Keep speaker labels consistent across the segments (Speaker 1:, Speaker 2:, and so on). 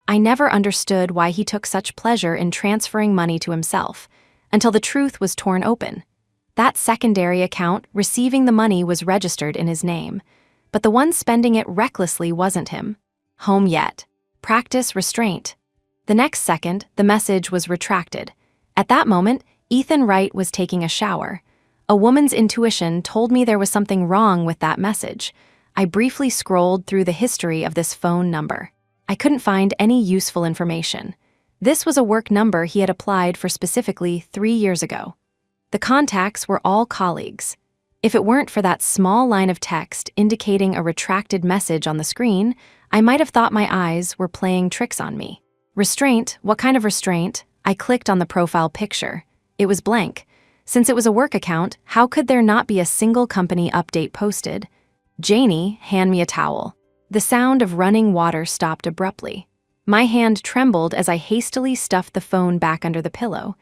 Speaker 1: I never understood why he took such pleasure in transferring money to himself, until the truth was torn open. That secondary account receiving the money was registered in his name, but the one spending it recklessly wasn't him. Home yet. Practice restraint. The next second, the message was retracted. At that moment, Ethan Wright was taking a shower. A woman's intuition told me there was something wrong with that message. I briefly scrolled through the history of this phone number. I couldn't find any useful information. This was a work number he had applied for specifically 3 years ago. The contacts were all colleagues. If it weren't for that small line of text indicating a retracted message on the screen, I might have thought my eyes were playing tricks on me. Restraint? What kind of restraint? I clicked on the profile picture. It was blank. Since it was a work account, how could there not be a single company update posted? Janie, hand me a towel. The sound of running water stopped abruptly. My hand trembled as I hastily stuffed the phone back under the pillow.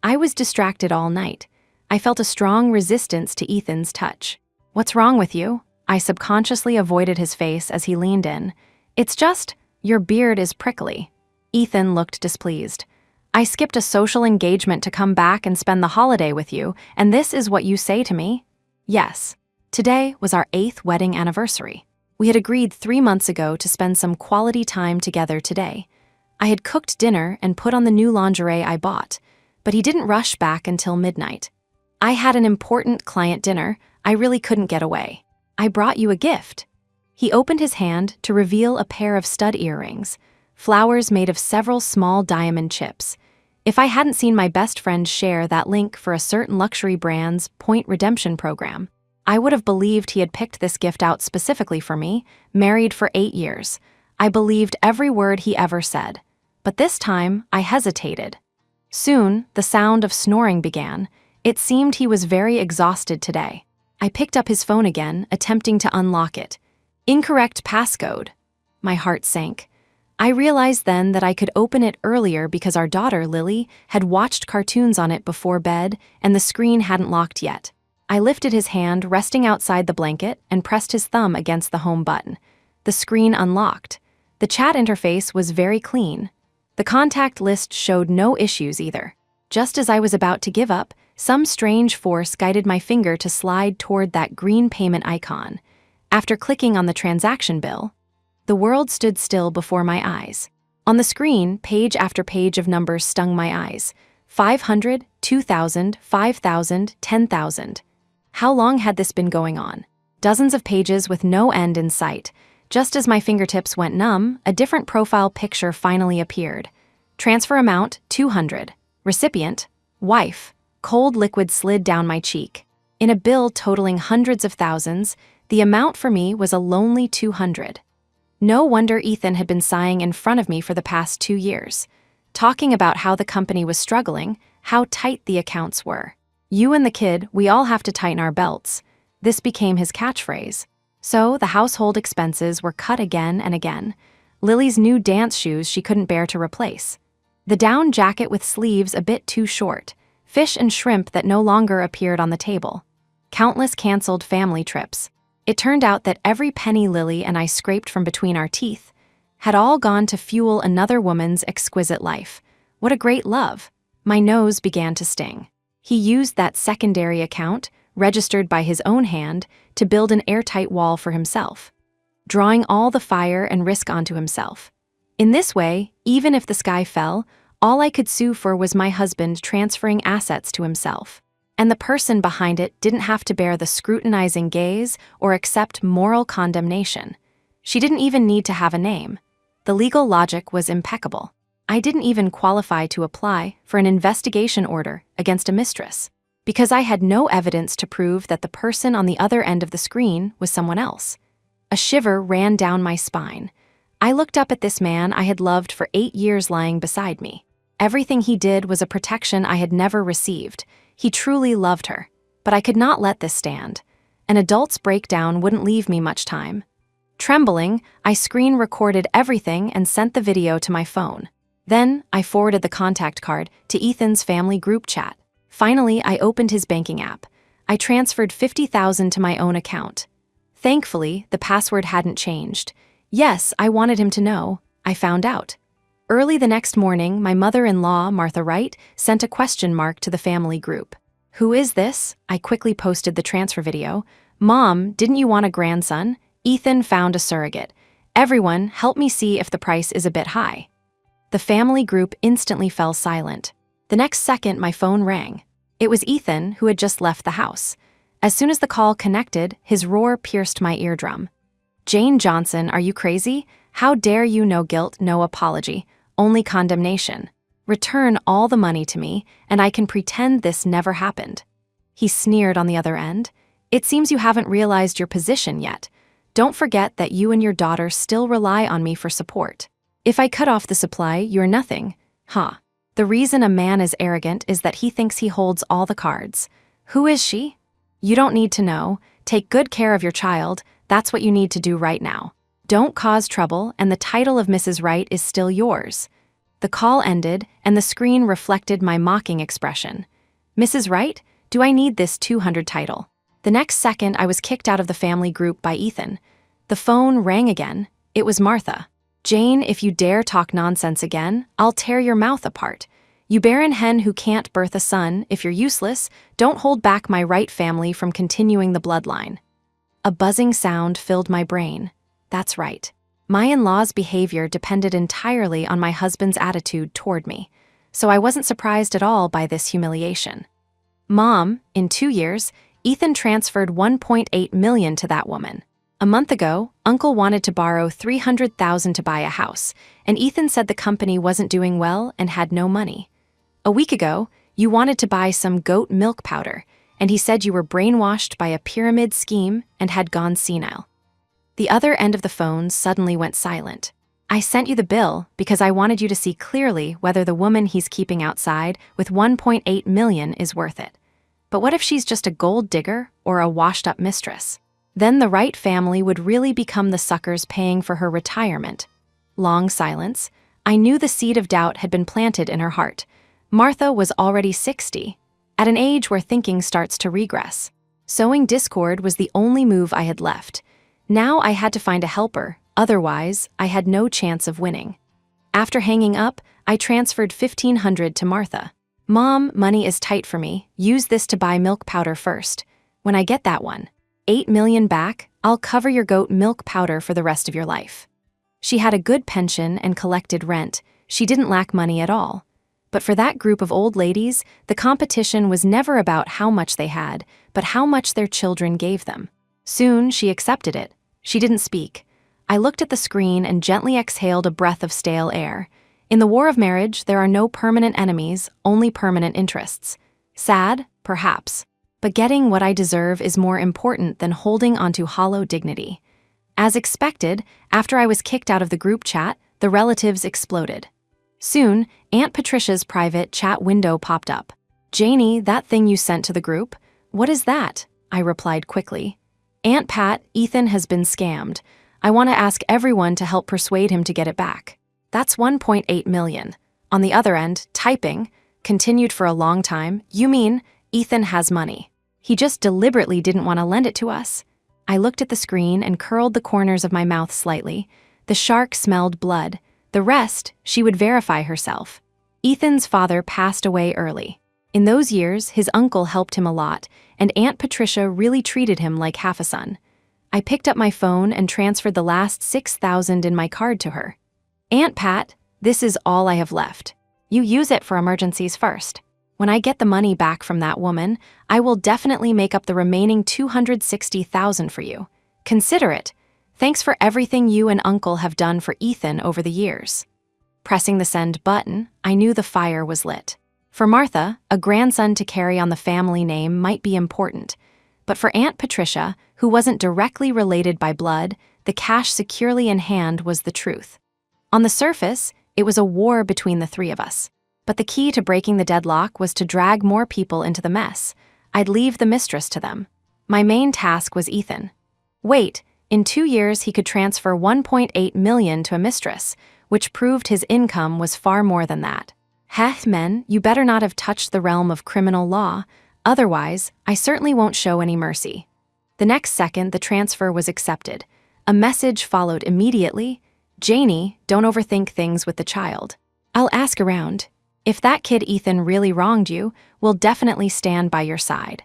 Speaker 1: I was distracted all night. I felt a strong resistance to Ethan's touch. "What's wrong with you?" I subconsciously avoided his face as he leaned in. "It's just, your beard is prickly." Ethan looked displeased. "I skipped a social engagement to come back and spend the holiday with you, and this is what you say to me?" Yes. Today was our 8th wedding anniversary. We had agreed 3 months ago to spend some quality time together today. I had cooked dinner and put on the new lingerie I bought, but he didn't rush back until midnight. "I had an important client dinner. I really couldn't get away. I brought you a gift." He opened his hand to reveal a pair of stud earrings, flowers made of several small diamond chips. If I hadn't seen my best friend share that link for a certain luxury brand's point redemption program, I would have believed he had picked this gift out specifically for me, married for 8 years. I believed every word he ever said. But this time, I hesitated. Soon, the sound of snoring began. It seemed he was very exhausted today. I picked up his phone again, attempting to unlock it. Incorrect passcode. My heart sank. I realized then that I could open it earlier because our daughter, Lily, had watched cartoons on it before bed and the screen hadn't locked yet. I lifted his hand resting outside the blanket and pressed his thumb against the home button. The screen unlocked. The chat interface was very clean. The contact list showed no issues either. Just as I was about to give up, some strange force guided my finger to slide toward that green payment icon. After clicking on the transaction bill, the world stood still before my eyes. On the screen, page after page of numbers stung my eyes. 500, 2,000, 5,000, 10,000. How long had this been going on? Dozens of pages with no end in sight. Just as my fingertips went numb, a different profile picture finally appeared. Transfer amount, 200. Recipient, wife. Cold liquid slid down my cheek. In a bill totaling hundreds of thousands, the amount for me was a lonely 200. No wonder Ethan had been sighing in front of me for the past 2 years, talking about how the company was struggling, how tight the accounts were. "You and the kid, we all have to tighten our belts." This became his catchphrase. So the household expenses were cut again and again. Lily's new dance shoes she couldn't bear to replace. The down jacket with sleeves a bit too short. Fish and shrimp that no longer appeared on the table. Countless canceled family trips. It turned out that every penny Lily and I scraped from between our teeth had all gone to fuel another woman's exquisite life. What a great love. My nose began to sting. He used that secondary account, registered by his own hand, to build an airtight wall for himself, drawing all the fire and risk onto himself. In this way, even if the sky fell, all I could sue for was my husband transferring assets to himself. And the person behind it didn't have to bear the scrutinizing gaze or accept moral condemnation. She didn't even need to have a name. The legal logic was impeccable. I didn't even qualify to apply for an investigation order against a mistress, because I had no evidence to prove that the person on the other end of the screen was someone else. A shiver ran down my spine. I looked up at this man I had loved for 8 years lying beside me. Everything he did was a protection I had never received. He truly loved her, but I could not let this stand. An adult's breakdown wouldn't leave me much time. Trembling, I screen recorded everything and sent the video to my phone. Then, I forwarded the contact card to Ethan's family group chat. Finally, I opened his banking app. I transferred $50,000 to my own account. Thankfully, the password hadn't changed. Yes, I wanted him to know. I found out. Early the next morning, my mother-in-law, Martha Wright, sent a question mark to the family group. "Who is this?" I quickly posted the transfer video. "Mom, didn't you want a grandson? Ethan found a surrogate. Everyone, help me see if the price is a bit high." The family group instantly fell silent. The next second, my phone rang. It was Ethan, who had just left the house. As soon as the call connected, his roar pierced my eardrum. "Jane Johnson, are you crazy? How dare you? No guilt, no apology, only condemnation. Return all the money to me, and I can pretend this never happened." He sneered on the other end. "It seems you haven't realized your position yet. Don't forget that you and your daughter still rely on me for support. If I cut off the supply, you're nothing. Huh. The reason a man is arrogant is that he thinks he holds all the cards. Who is she? You don't need to know. Take good care of your child. That's what you need to do right now. Don't cause trouble, and the title of Mrs. Wright is still yours." The call ended, and the screen reflected my mocking expression. "Mrs. Wright, do I need this 200 title?" The next second, I was kicked out of the family group by Ethan. The phone rang again. It was Martha. "Jane, if you dare talk nonsense again, I'll tear your mouth apart. You barren hen who can't birth a son, if you're useless, don't hold back my Wright family from continuing the bloodline." A buzzing sound filled my brain. That's right. My in-law's behavior depended entirely on my husband's attitude toward me, so I wasn't surprised at all by this humiliation. "Mom, in 2 years, Ethan transferred $1.8 million to that woman. A month ago, Uncle wanted to borrow $300,000 to buy a house, and Ethan said the company wasn't doing well and had no money. A week ago, you wanted to buy some goat milk powder, and he said you were brainwashed by a pyramid scheme and had gone senile." The other end of the phone suddenly went silent. "I sent you the bill because I wanted you to see clearly whether the woman he's keeping outside with $1.8 million is worth it. But what if she's just a gold digger or a washed-up mistress? Then the Wright family would really become the suckers paying for her retirement." Long silence. I knew the seed of doubt had been planted in her heart. Martha was already 60, at an age where thinking starts to regress. Sowing discord was the only move I had left. Now I had to find a helper, otherwise I had no chance of winning. After hanging up, I transferred $1,500 to Martha. "Mom, money is tight for me. Use this to buy milk powder first. When I get that $8 million back, I'll cover your goat milk powder for the rest of your life." She had a good pension and collected rent. She didn't lack money at all. But for that group of old ladies, the competition was never about how much they had, but how much their children gave them. Soon, she accepted it. She didn't speak. I looked at the screen and gently exhaled a breath of stale air. In the war of marriage, there are no permanent enemies, only permanent interests. Sad, perhaps. But getting what I deserve is more important than holding onto hollow dignity. As expected, after I was kicked out of the group chat, the relatives exploded. Soon, Aunt Patricia's private chat window popped up. "Janie, that thing you sent to the group? What is that?" I replied quickly. "Aunt Pat, Ethan has been scammed. I want to ask everyone to help persuade him to get it back. That's $1.8 million. On the other end, typing, continued for a long time. "You mean Ethan has money? He just deliberately didn't want to lend it to us." I looked at the screen and curled the corners of my mouth slightly. The shark smelled blood. The rest, she would verify herself. Ethan's father passed away early. In those years, his uncle helped him a lot, and Aunt Patricia really treated him like half a son. I picked up my phone and transferred the last $6,000 in my card to her. "Aunt Pat, this is all I have left. You use it for emergencies first. When I get the money back from that woman, I will definitely make up the remaining $260,000 for you. Consider it. Thanks for everything you and Uncle have done for Ethan over the years." Pressing the send button, I knew the fire was lit. For Martha, a grandson to carry on the family name might be important. But for Aunt Patricia, who wasn't directly related by blood, the cash securely in hand was the truth. On the surface, it was a war between the three of us. But the key to breaking the deadlock was to drag more people into the mess. I'd leave the mistress to them. My main task was Ethan. Wait, in 2 years he could transfer $1.8 million to a mistress, which proved his income was far more than that. Heh, men, you better not have touched the realm of criminal law, otherwise, I certainly won't show any mercy. The next second, the transfer was accepted. A message followed immediately. Janie, don't overthink things with the child. I'll ask around. If that kid Ethan really wronged you, we'll definitely stand by your side.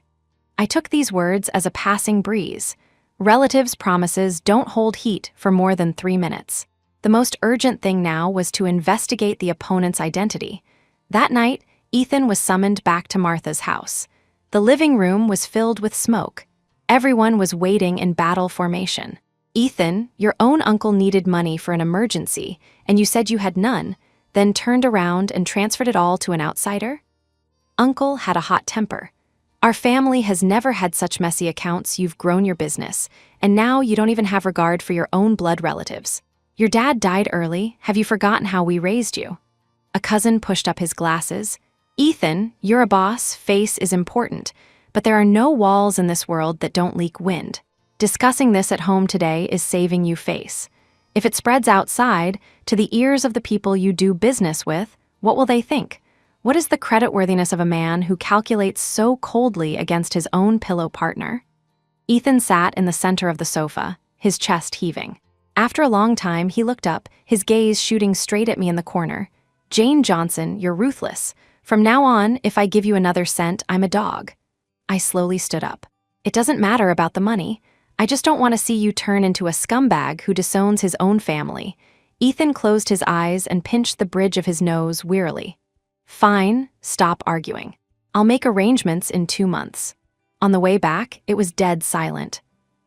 Speaker 1: I took these words as a passing breeze. Relatives' promises don't hold heat for more than 3 minutes. The most urgent thing now was to investigate the opponent's identity. That night, Ethan was summoned back to Martha's house. The living room was filled with smoke. Everyone was waiting in battle formation. Ethan, your own uncle needed money for an emergency, and you said you had none, then turned around and transferred it all to an outsider? Uncle had a hot temper. Our family has never had such messy accounts. You've grown your business, and now you don't even have regard for your own blood relatives. Your dad died early. Have you forgotten how we raised you? A cousin pushed up his glasses. Ethan, you're a boss, face is important, but there are no walls in this world that don't leak wind. Discussing this at home today is saving you face. If it spreads outside, to the ears of the people you do business with, what will they think? What is the creditworthiness of a man who calculates so coldly against his own pillow partner? Ethan sat in the center of the sofa, his chest heaving. After a long time, he looked up, his gaze shooting straight at me in the corner. Jane Johnson, you're ruthless. From now on, if I give you another cent, I'm a dog. I slowly stood up. It doesn't matter about the money. I just don't want to see you turn into a scumbag who disowns his own family. Ethan closed his eyes and pinched the bridge of his nose wearily. Fine, stop arguing. I'll make arrangements in 2 months. On the way back, it was dead silent.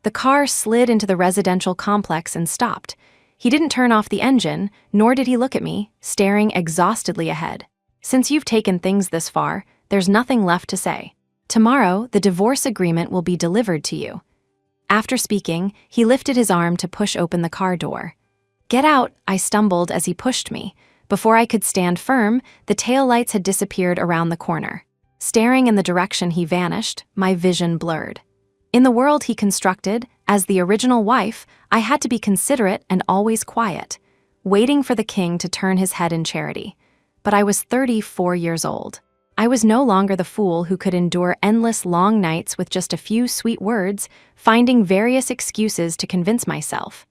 Speaker 1: The car slid into the residential complex and stopped. He didn't turn off the engine, nor did he look at me, staring exhaustedly ahead. Since you've taken things this far, there's nothing left to say. Tomorrow, the divorce agreement will be delivered to you. After speaking, he lifted his arm to push open the car door. Get out, I stumbled as he pushed me. Before I could stand firm, the taillights had disappeared around the corner. Staring in the direction he vanished, my vision blurred. In the world he constructed, as the original wife, I had to be considerate and always quiet, waiting for the king to turn his head in charity. But I was 34 years old. I was no longer the fool who could endure endless long nights with just a few sweet words, finding various excuses to convince myself.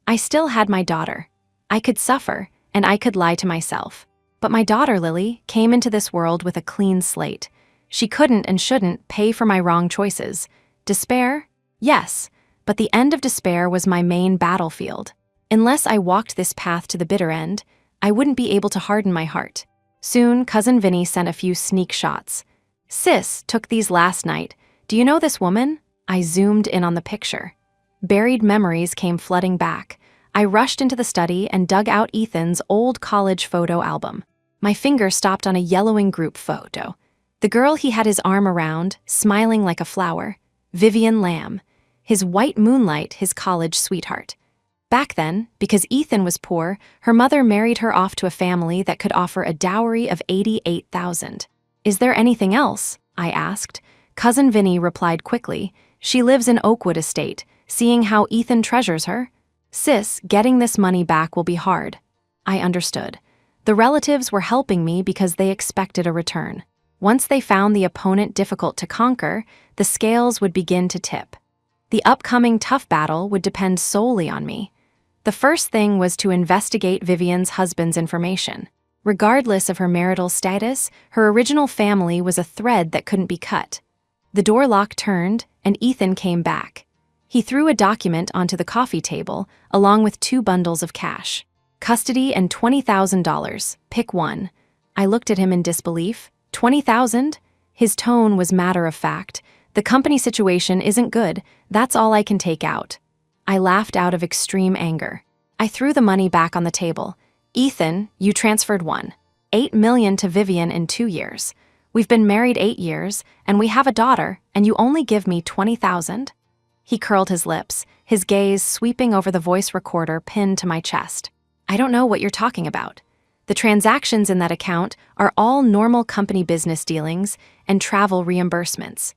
Speaker 1: I still had my daughter. I could suffer, and I could lie to myself. But my daughter, Lily, came into this world with a clean slate. She couldn't and shouldn't pay for my wrong choices. Despair? Yes, but the end of despair was my main battlefield. Unless I walked this path to the bitter end, I wouldn't be able to harden my heart. Soon, Cousin Vinny sent a few sneak shots. Sis took these last night. Do you know this woman? I zoomed in on the picture. Buried memories came flooding back. I rushed into the study and dug out Ethan's old college photo album. My finger stopped on a yellowing group photo. The girl he had his arm around, smiling like a flower, Vivian Lamb. His white moonlight, his college sweetheart. Back then, because Ethan was poor, her mother married her off to a family that could offer a dowry of $88,000. Is there anything else? I asked. Cousin Vinny replied quickly. She lives in Oakwood Estate, seeing how Ethan treasures her. Sis, getting this money back will be hard. I understood. The relatives were helping me because they expected a return. Once they found the opponent difficult to conquer, the scales would begin to tip. The upcoming tough battle would depend solely on me. The first thing was to investigate Vivian's husband's information. Regardless of her marital status, her original family was a thread that couldn't be cut. The door lock turned, and Ethan came back. He threw a document onto the coffee table, along with 2 bundles of cash. Custody and $20,000. Pick one. I looked at him in disbelief. 20,000? His tone was matter of fact. The company situation isn't good. That's all I can take out. I laughed out of extreme anger. I threw the money back on the table. Ethan, you transferred $8 million to Vivian in 2 years. We've been married 8 years, and we have a daughter, and you only give me 20,000? He curled his lips, his gaze sweeping over the voice recorder pinned to my chest. I don't know what you're talking about. The transactions in that account are all normal company business dealings and travel reimbursements.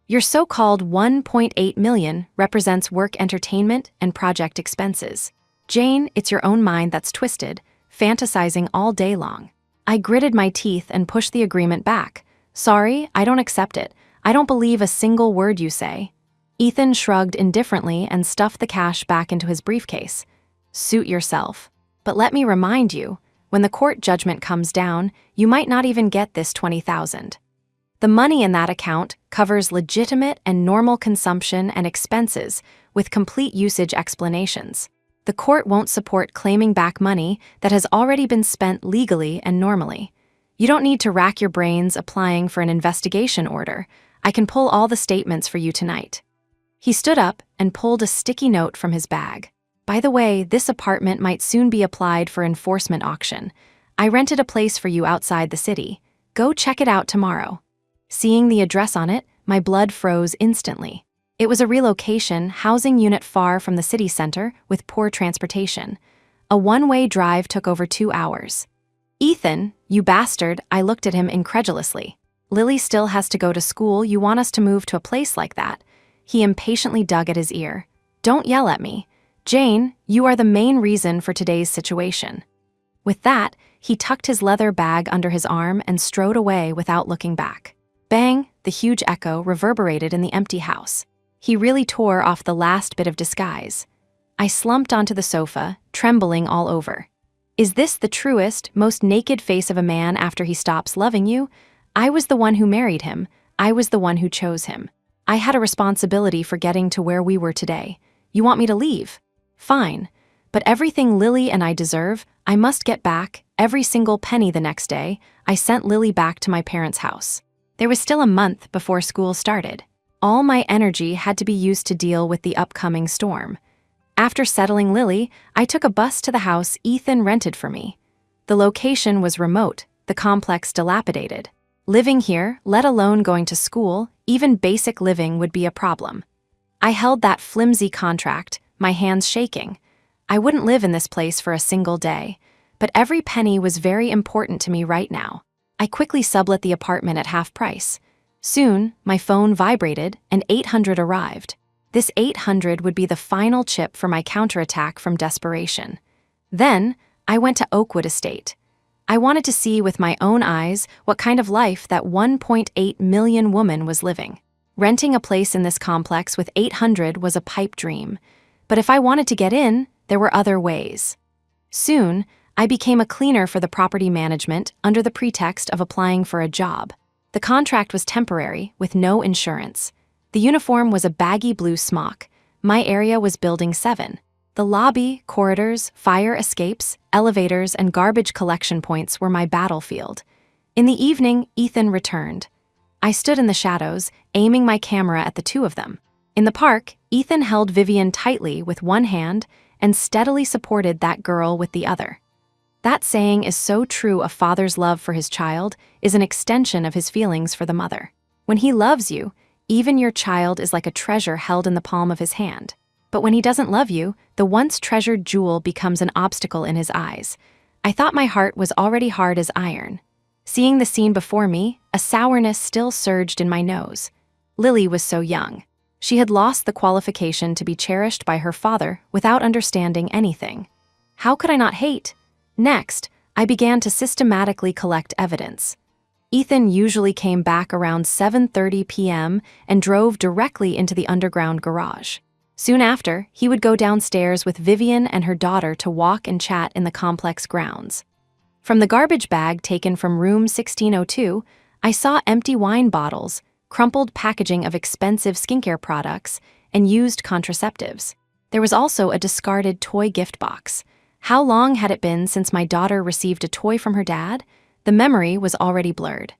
Speaker 1: Your so-called $1.8 million represents work entertainment and project expenses. Jane, it's your own mind that's twisted, fantasizing all day long. I gritted my teeth and pushed the agreement back. Sorry, I don't accept it. I don't believe a single word you say. Ethan shrugged indifferently and stuffed the cash back into his briefcase. Suit yourself. But let me remind you, when the court judgment comes down, you might not even get this $20,000. The money in that account covers legitimate and normal consumption and expenses with complete usage explanations. The court won't support claiming back money that has already been spent legally and normally. You don't need to rack your brains applying for an investigation order. I can pull all the statements for you tonight. He stood up and pulled a sticky note from his bag. By the way, this apartment might soon be applied for enforcement auction. I rented a place for you outside the city. Go check it out tomorrow. Seeing the address on it, my blood froze instantly. It was a relocation housing unit far from the city center with poor transportation. A one-way drive took over 2 hours. Ethan, you bastard, I looked at him incredulously. Lily still has to go to school. You want us to move to a place like that? He impatiently dug at his ear. Don't yell at me. Jane, you are the main reason for today's situation. With that, he tucked his leather bag under his arm and strode away without looking back. Bang, the huge echo reverberated in the empty house. He really tore off the last bit of disguise. I slumped onto the sofa, trembling all over. Is this the truest, most naked face of a man after he stops loving you? I was the one who married him. I was the one who chose him. I had a responsibility for getting to where we were today. You want me to leave? Fine. But everything Lily and I deserve, I must get back, every single penny. The next day, I sent Lily back to my parents' house. There was still a month before school started. All my energy had to be used to deal with the upcoming storm. After settling Lily, I took a bus to the house Ethan rented for me. The location was remote, the complex dilapidated. Living here, let alone going to school, even basic living would be a problem. I held that flimsy contract, my hands shaking. I wouldn't live in this place for a single day, but every penny was very important to me right now. I quickly sublet the apartment at half price. Soon, my phone vibrated and $800 arrived. This $800 would be the final chip for my counterattack from desperation. Then, I went to Oakwood Estate. I wanted to see with my own eyes what kind of life that 1.8 million woman was living. Renting a place in this complex with $800 was a pipe dream. But if I wanted to get in, there were other ways. Soon, I became a cleaner for the property management under the pretext of applying for a job. The contract was temporary, with no insurance. The uniform was a baggy blue smock. My area was Building 7. The lobby, corridors, fire escapes, elevators, and garbage collection points were my battlefield. In the evening, Ethan returned. I stood in the shadows, aiming my camera at the two of them. In the park, Ethan held Vivian tightly with one hand and steadily supported that girl with the other. That saying is so true. A father's love for his child is an extension of his feelings for the mother. When he loves you, even your child is like a treasure held in the palm of his hand. But when he doesn't love you, the once treasured jewel becomes an obstacle in his eyes. I thought my heart was already hard as iron. Seeing the scene before me, a sourness still surged in my nose. Lily was so young. She had lost the qualification to be cherished by her father without understanding anything. How could I not hate? Next, I began to systematically collect evidence. Ethan usually came back around 7:30 p.m. and drove directly into the underground garage. Soon after, he would go downstairs with Vivian and her daughter to walk and chat in the complex grounds. From the garbage bag taken from room 1602, I saw empty wine bottles, crumpled packaging of expensive skincare products, and used contraceptives. There was also a discarded toy gift box. How long had it been since my daughter received a toy from her dad? The memory was already blurred.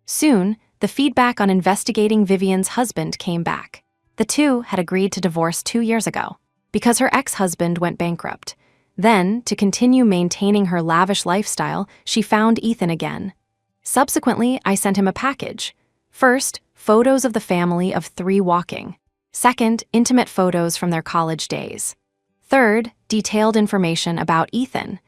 Speaker 1: Soon, the feedback on investigating Vivian's husband came back. The two had agreed to divorce 2 years ago because her ex-husband went bankrupt. Then, to continue maintaining her lavish lifestyle, she found Ethan again. Subsequently, I sent him a package. First, photos of the family of 3 walking. Second, intimate photos from their college days. Third, detailed information about Ethan,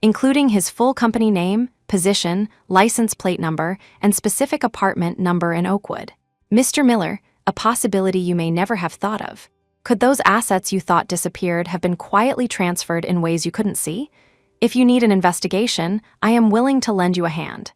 Speaker 1: including his full company name, position, license plate number, and specific apartment number in Oakwood. Mr. Miller, a possibility you may never have thought of. Could those assets you thought disappeared have been quietly transferred in ways you couldn't see? If you need an investigation, I am willing to lend you a hand.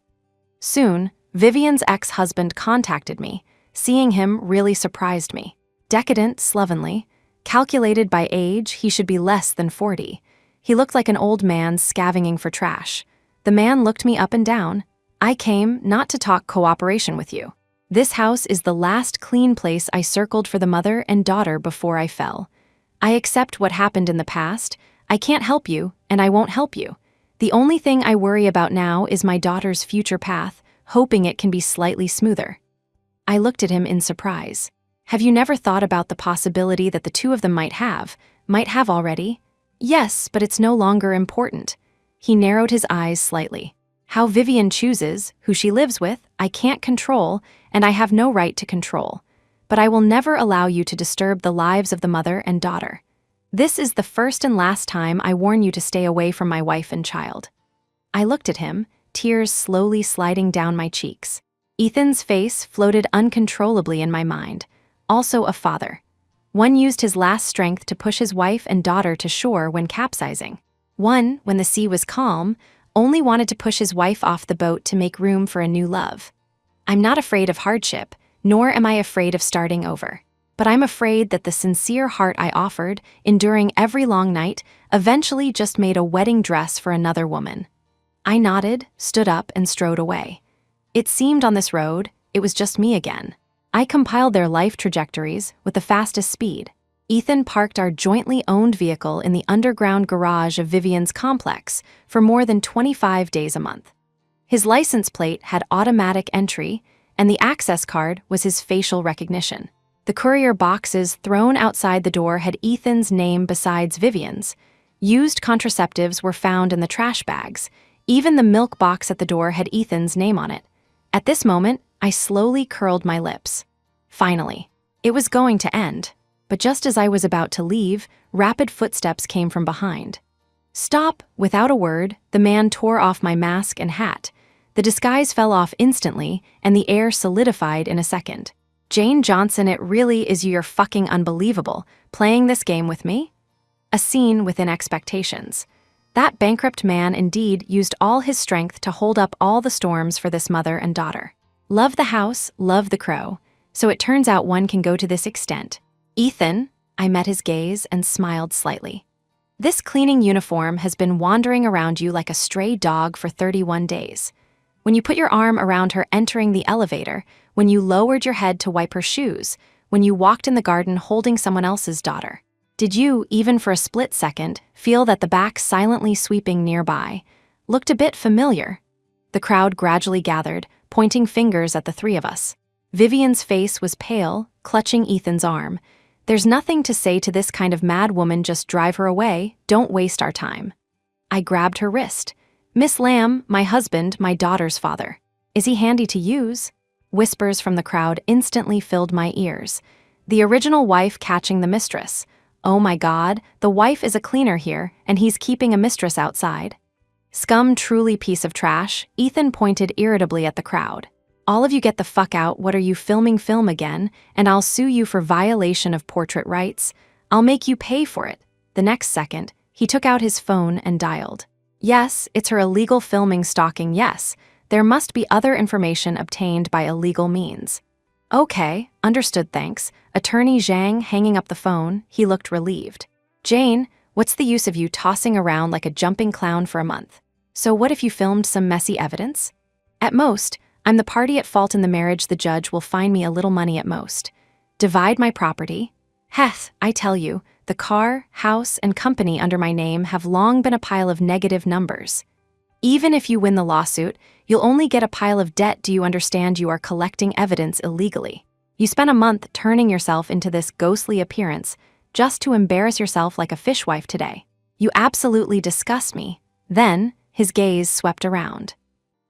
Speaker 1: Soon, Vivian's ex-husband contacted me. Seeing him really surprised me. Decadent, slovenly. Calculated by age, he should be less than 40. He looked like an old man scavenging for trash. The man looked me up and down. I came not to talk cooperation with you. This house is the last clean place I circled for the mother and daughter before I fell. I accept what happened in the past. I can't help you, and I won't help you. The only thing I worry about now is my daughter's future path, hoping it can be slightly smoother. I looked at him in surprise. Have you never thought about the possibility that the two of them might have already? Yes, but it's no longer important. He narrowed his eyes slightly. How Vivian chooses, who she lives with, I can't control, and I have no right to control. But I will never allow you to disturb the lives of the mother and daughter. This is the first and last time I warn you to stay away from my wife and child. I looked at him, tears slowly sliding down my cheeks. Ethan's face floated uncontrollably in my mind. Also a father. One used his last strength to push his wife and daughter to shore when capsizing. One, when the sea was calm, only wanted to push his wife off the boat to make room for a new love. I'm not afraid of hardship, nor am I afraid of starting over. But I'm afraid that the sincere heart I offered, enduring every long night, eventually just made a wedding dress for another woman. I nodded, stood up, and strode away. It seemed on this road, it was just me again. I compiled their life trajectories with the fastest speed. Ethan parked our jointly owned vehicle in the underground garage of Vivian's complex for more than 25 days a month. His license plate had automatic entry, and the access card was his facial recognition. The courier boxes thrown outside the door had Ethan's name besides Vivian's. Used contraceptives were found in the trash bags. Even the milk box at the door had Ethan's name on it. At this moment, I slowly curled my lips. Finally, it was going to end. But just as I was about to leave, rapid footsteps came from behind. Stop! Without a word, the man tore off my mask and hat. The disguise fell off instantly, and the air solidified in a second. Jane Johnson, it really is you're fucking unbelievable, playing this game with me? A scene within expectations. That bankrupt man indeed used all his strength to hold up all the storms for this mother and daughter. Love the house, love the crow. So it turns out one can go to this extent. Ethan, I met his gaze and smiled slightly. This cleaning uniform has been wandering around you like a stray dog for 31 days. When you put your arm around her entering the elevator, when you lowered your head to wipe her shoes, when you walked in the garden holding someone else's daughter. Did you, even for a split second, feel that the back silently sweeping nearby looked a bit familiar? The crowd gradually gathered, pointing fingers at the three of us. Vivian's face was pale, clutching Ethan's arm. There's nothing to say to this kind of mad woman, just drive her away, don't waste our time. I grabbed her wrist. Miss Lamb, my husband, my daughter's father. Is he handy to use? Whispers from the crowd instantly filled my ears. The original wife catching the mistress. Oh my God, the wife is a cleaner here, and he's keeping a mistress outside. Scum, truly piece of trash, Ethan pointed irritably at the crowd. All of you get the fuck out, what are you filming film again, and I'll sue you for violation of portrait rights. I'll make you pay for it. The next second, he took out his phone and dialed. Yes, it's her illegal filming stalking, yes. There must be other information obtained by illegal means. Okay, understood, thanks. Attorney Zhang hanging up the phone, he looked relieved. Jane, what's the use of you tossing around like a jumping clown for a month? So what if you filmed some messy evidence? At most, I'm the party at fault in the marriage, the judge will fine me a little money at most. Divide my property? Heth, I tell you, the car, house, and company under my name have long been a pile of negative numbers. Even if you win the lawsuit, you'll only get a pile of debt. Do you understand you are collecting evidence illegally? You spent a month turning yourself into this ghostly appearance just to embarrass yourself like a fishwife today. You absolutely disgust me. Then, his gaze swept around.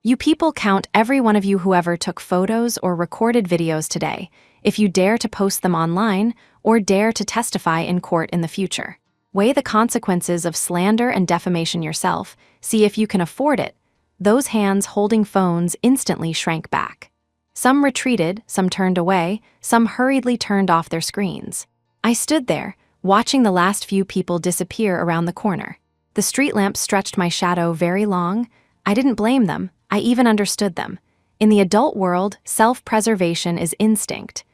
Speaker 1: You people, count every one of you whoever took photos or recorded videos today, if you dare to post them online or dare to testify in court in the future. Weigh the consequences of slander and defamation yourself, see if you can afford it. Those hands holding phones instantly shrank back. Some retreated, some turned away, some hurriedly turned off their screens. I stood there, watching the last few people disappear around the corner. The street lamp stretched my shadow very long. I didn't blame them. I even understood them. In the adult world, self-preservation is instinct.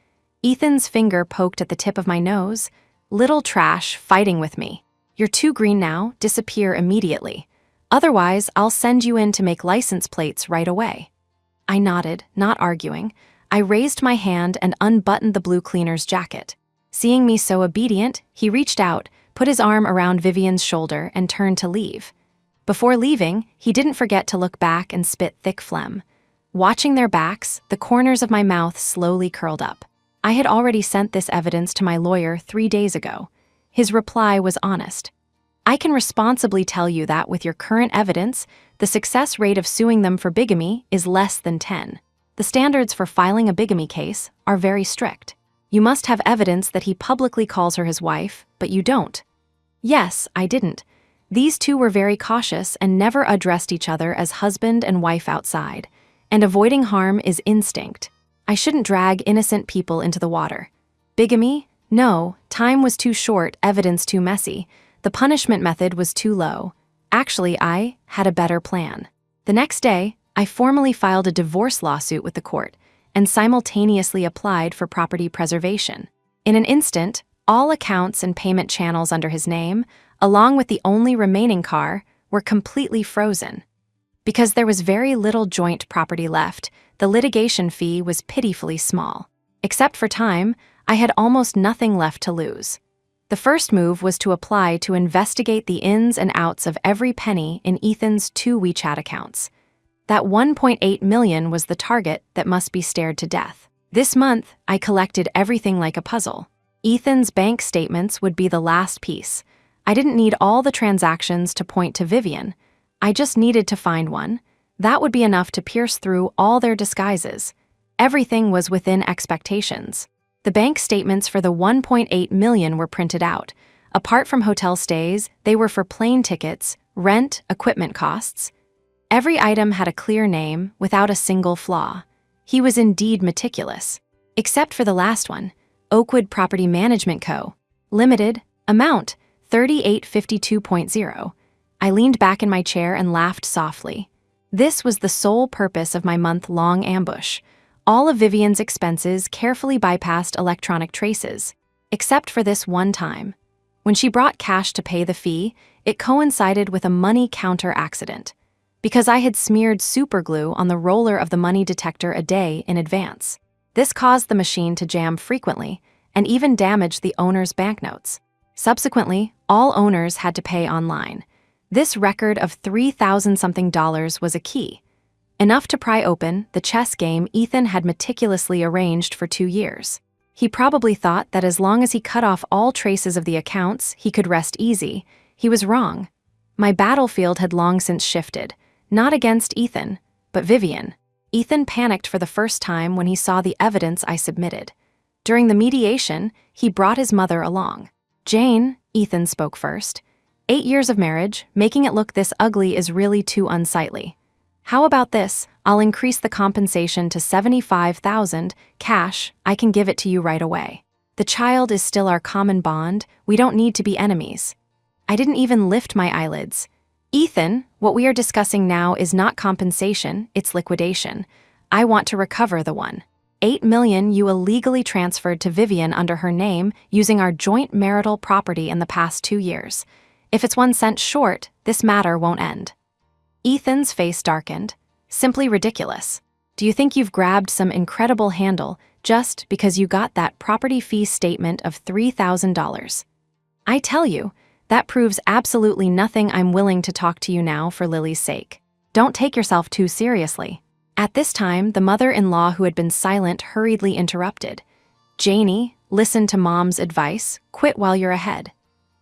Speaker 1: Ethan's finger poked at the tip of my nose. Little trash fighting with me. You're too green now, disappear immediately. Otherwise, I'll send you in to make license plates right away." I nodded, not arguing. I raised my hand and unbuttoned the blue cleaner's jacket. Seeing me so obedient, he reached out, put his arm around Vivian's shoulder, and turned to leave. Before leaving, he didn't forget to look back and spit thick phlegm. Watching their backs, the corners of my mouth slowly curled up. I had already sent this evidence to my lawyer 3 days ago. His reply was honest. "I can responsibly tell you that with your current evidence, the success rate of suing them for bigamy is less than 10. The standards for filing a bigamy case are very strict. You must have evidence that he publicly calls her his wife, but you don't." Yes, I didn't. These two were very cautious and never addressed each other as husband and wife outside, and avoiding harm is instinct. I shouldn't drag innocent people into the water. Bigamy? No, time was too short, evidence too messy. The punishment method was too low. Actually, I had a better plan. The next day, I formally filed a divorce lawsuit with the court and simultaneously applied for property preservation. In an instant, all accounts and payment channels under his name, along with the only remaining car, were completely frozen. Because there was very little joint property left, the litigation fee was pitifully small. Except for time, I had almost nothing left to lose. The first move was to apply to investigate the ins and outs of every penny in Ethan's 2 WeChat accounts. That $1.8 million was the target that must be stared to death. This month, I collected everything like a puzzle. Ethan's bank statements would be the last piece. I didn't need all the transactions to point to Vivian. I just needed to find one. That would be enough to pierce through all their disguises. Everything was within expectations. The bank statements for the $1.8 million were printed out. Apart from hotel stays, they were for plane tickets, rent, equipment costs. Every item had a clear name, without a single flaw. He was indeed meticulous. Except for the last one, Oakwood Property Management Co. Limited, amount, 3852.0. I leaned back in my chair and laughed softly. This was the sole purpose of my month-long ambush. All of Vivian's expenses carefully bypassed electronic traces, except for this one time. When she brought cash to pay the fee, it coincided with a money counter accident, because I had smeared superglue on the roller of the money detector a day in advance. This caused the machine to jam frequently and even damaged the owner's banknotes. Subsequently, all owners had to pay online. This record of $3,000-something was a key. Enough to pry open the chess game Ethan had meticulously arranged for 2 years. He probably thought that as long as he cut off all traces of the accounts, he could rest easy. He was wrong. My battlefield had long since shifted, not against Ethan, but Vivian. Ethan panicked for the first time when he saw the evidence I submitted. During the mediation, he brought his mother along. "Jane," Ethan spoke first, 8 years of marriage, making it look this ugly is really too unsightly. How about this? I'll increase the compensation to $75,000, cash, I can give it to you right away. The child is still our common bond, we don't need to be enemies." I didn't even lift my eyelids. "Ethan, what we are discussing now is not compensation, it's liquidation. I want to recover the $1.8 million you illegally transferred to Vivian under her name using our joint marital property in the past 2 years. If it's 1 cent short, this matter won't end." Ethan's face darkened. "Simply ridiculous. Do you think you've grabbed some incredible handle just because you got that property fee statement of $3,000? I tell you, that proves absolutely nothing. I'm willing to talk to you now for Lily's sake. Don't take yourself too seriously." At this time, the mother-in-law who had been silent hurriedly interrupted. "Janie, listen to Mom's advice, quit while you're ahead.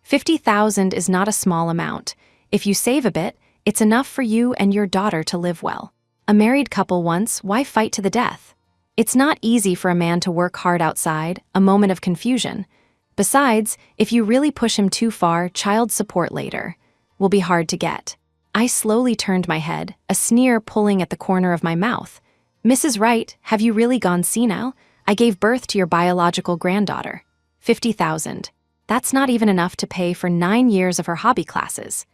Speaker 1: $50,000 is not a small amount. If you save a bit, it's enough for you and your daughter to live well. A married couple once, why fight to the death? It's not easy for a man to work hard outside, a moment of confusion. Besides, if you really push him too far, child support later will be hard to get." I slowly turned my head, a sneer pulling at the corner of my mouth. "Mrs. Wright, have you really gone senile? I gave birth to your biological granddaughter. $50,000. That's not even enough to pay for 9 years of her hobby classes.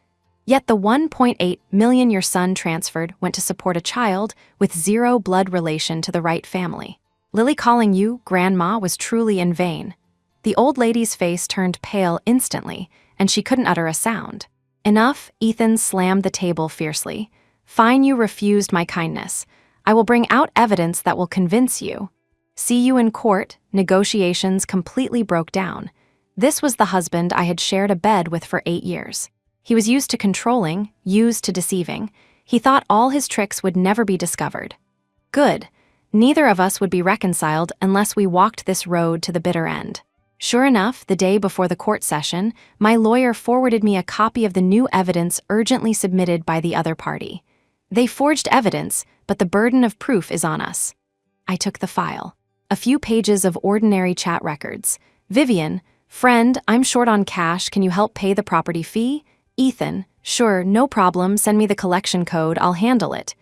Speaker 1: Yet the $1.8 million your son transferred went to support a child with zero blood relation to the Wright family. Lily calling you grandma was truly in vain." The old lady's face turned pale instantly, and she couldn't utter a sound. "Enough," Ethan slammed the table fiercely. "Fine, you refused my kindness. I will bring out evidence that will convince you." "See you in court." Negotiations completely broke down. This was the husband I had shared a bed with for 8 years. He was used to controlling, used to deceiving. He thought all his tricks would never be discovered. Good. Neither of us would be reconciled unless we walked this road to the bitter end. Sure enough, the day before the court session, my lawyer forwarded me a copy of the new evidence urgently submitted by the other party. They forged evidence, but the burden of proof is on us. I took the file. A few pages of ordinary chat records. "Vivian, friend, I'm short on cash. Can you help pay the property fee?" "Ethan, sure, no problem. Send me the collection code. I'll handle it."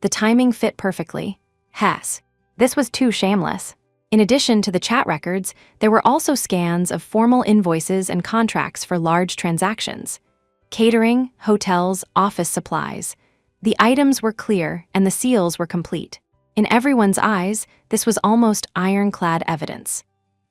Speaker 1: The timing fit perfectly. Hess. This was too shameless. In addition to the chat records, there were also scans of formal invoices and contracts for large transactions. Catering, hotels, office supplies. The items were clear and the seals were complete. In everyone's eyes, this was almost ironclad evidence.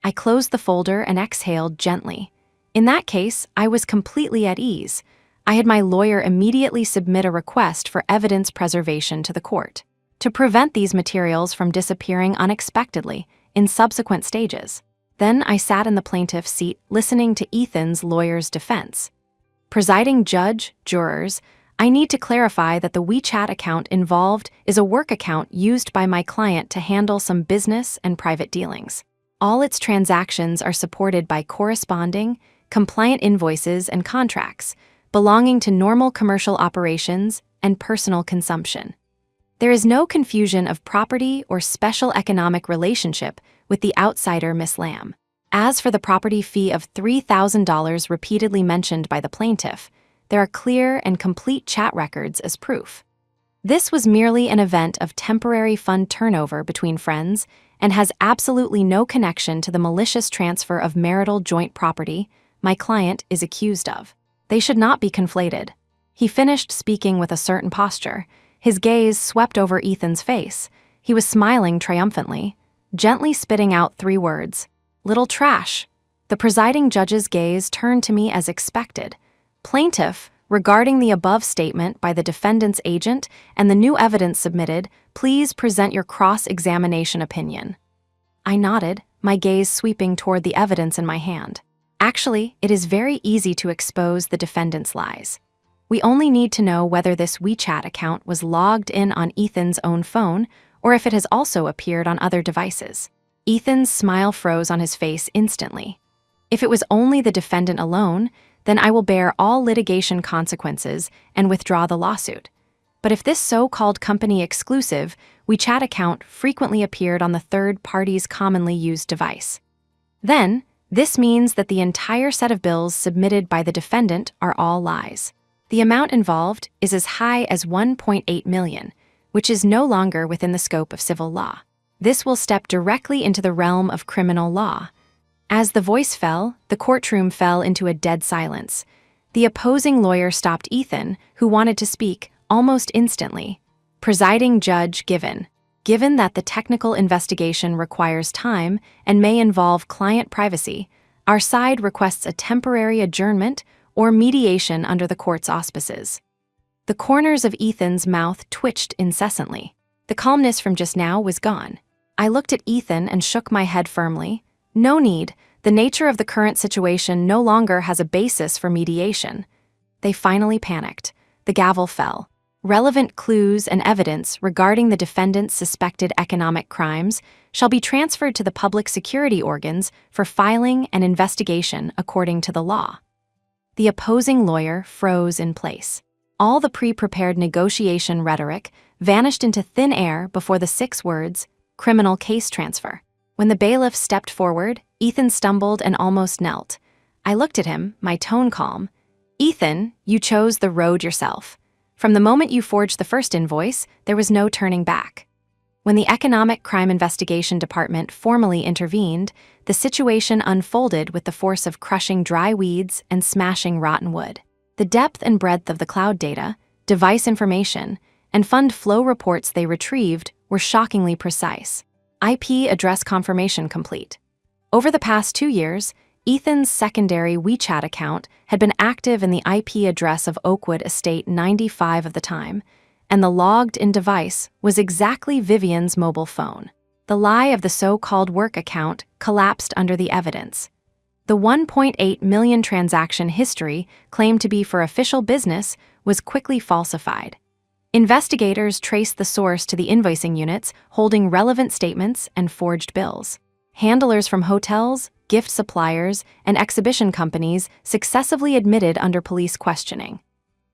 Speaker 1: I closed the folder and exhaled gently. In that case, I was completely at ease. I had my lawyer immediately submit a request for evidence preservation to the court, to prevent these materials from disappearing unexpectedly in subsequent stages. Then I sat in the plaintiff's seat listening to Ethan's lawyer's defense. "Presiding judge, jurors, I need to clarify that the WeChat account involved is a work account used by my client to handle some business and private dealings. All its transactions are supported by corresponding, compliant invoices and contracts, belonging to normal commercial operations and personal consumption. There is no confusion of property or special economic relationship with the outsider Miss Lamb. As for the property fee of $3,000 repeatedly mentioned by the plaintiff, there are clear and complete chat records as proof. This was merely an event of temporary fund turnover between friends and has absolutely no connection to the malicious transfer of marital joint property my client is accused of. They should not be conflated." He finished speaking with a certain posture. His gaze swept over Ethan's face. He was smiling triumphantly, gently spitting out 3 words. "Little trash." The presiding judge's gaze turned to me as expected. "Plaintiff, regarding the above statement by the defendant's agent and the new evidence submitted, please present your cross-examination opinion." I nodded, my gaze sweeping toward the evidence in my hand. Actually, it is very easy to expose the defendant's lies. We only need to know whether this WeChat account was logged in on Ethan's own phone or if it has also appeared on other devices. Ethan's smile froze on his face instantly. If it was only the defendant alone, then I will bear all litigation consequences and withdraw the lawsuit. But if this so-called company exclusive WeChat account frequently appeared on the third party's commonly used device, then this means that the entire set of bills submitted by the defendant are all lies. The amount involved is as high as $1.8 million, which is no longer within the scope of civil law. This will step directly into the realm of criminal law. As the voice fell, the courtroom fell into a dead silence. The opposing lawyer stopped Ethan, who wanted to speak, almost instantly. "Presiding judge, given that the technical investigation requires time and may involve client privacy, our side requests a temporary adjournment or mediation under the court's auspices." The corners of Ethan's mouth twitched incessantly. The calmness from just now was gone. I looked at Ethan and shook my head firmly. "No need. The nature of the current situation no longer has a basis for mediation." They finally panicked. The gavel fell. Relevant clues and evidence regarding the defendant's suspected economic crimes shall be transferred to the public security organs for filing and investigation according to the law. The opposing lawyer froze in place. All the pre-prepared negotiation rhetoric vanished into thin air before the 6 words, "criminal case transfer." When the bailiff stepped forward, Ethan stumbled and almost knelt. I looked at him, my tone calm. "Ethan, you chose the road yourself. From the moment you forged the first invoice, there was no turning back." When the Economic Crime Investigation Department formally intervened, the situation unfolded with the force of crushing dry weeds and smashing rotten wood. The depth and breadth of the cloud data, device information, and fund flow reports they retrieved were shockingly precise. IP address confirmation complete. Over the past 2 years, Ethan's secondary WeChat account had been active in the IP address of Oakwood Estate 95 of the time, and the logged-in device was exactly Vivian's mobile phone. The lie of the so-called work account collapsed under the evidence. The 1.8 million transaction history claimed to be for official business was quickly falsified. Investigators traced the source to the invoicing units holding relevant statements and forged bills. Handlers from hotels, gift suppliers, and exhibition companies successively admitted under police questioning.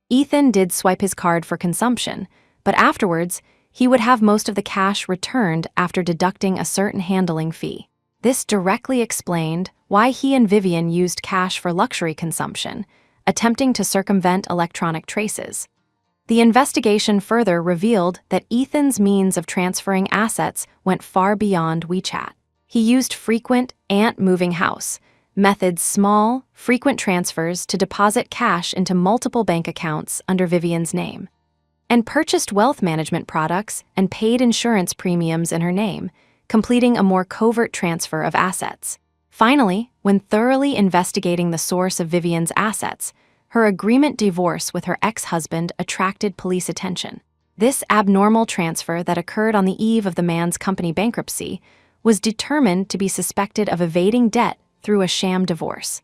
Speaker 1: Ethan did swipe his card for consumption, but afterwards, he would have most of the cash returned after deducting a certain handling fee. This directly explained why he and Vivian used cash for luxury consumption, attempting to circumvent electronic traces. The investigation further revealed that Ethan's means of transferring assets went far beyond WeChat. He used frequent ant-moving house methods, small, frequent transfers to deposit cash into multiple bank accounts under Vivian's name, and purchased wealth management products and paid insurance premiums in her name, completing a more covert transfer of assets. Finally, when thoroughly investigating the source of Vivian's assets, her agreement divorce with her ex-husband attracted police attention. This abnormal transfer that occurred on the eve of the man's company bankruptcy was determined to be suspected of evading debt through a sham divorce.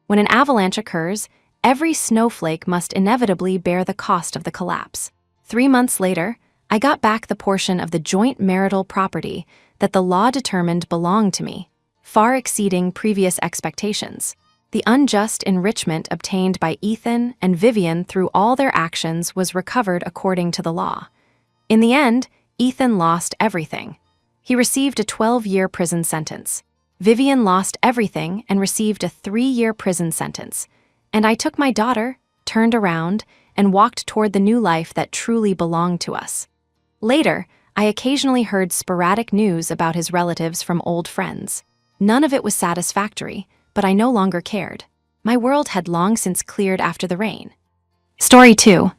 Speaker 1: When an avalanche occurs, every snowflake must inevitably bear the cost of the collapse. 3 months later, I got back the portion of the joint marital property that the law determined belonged to me, far exceeding previous expectations. The unjust enrichment obtained by Ethan and Vivian through all their actions was recovered according to the law. In the end, Ethan lost everything. He received a 12-year prison sentence. Vivian lost everything and received a 3-year prison sentence. And I took my daughter, turned around, and walked toward the new life that truly belonged to us. Later, I occasionally heard sporadic news about his relatives from old friends. None of it was satisfactory, but I no longer cared. My world had long since cleared after the rain. Story 2.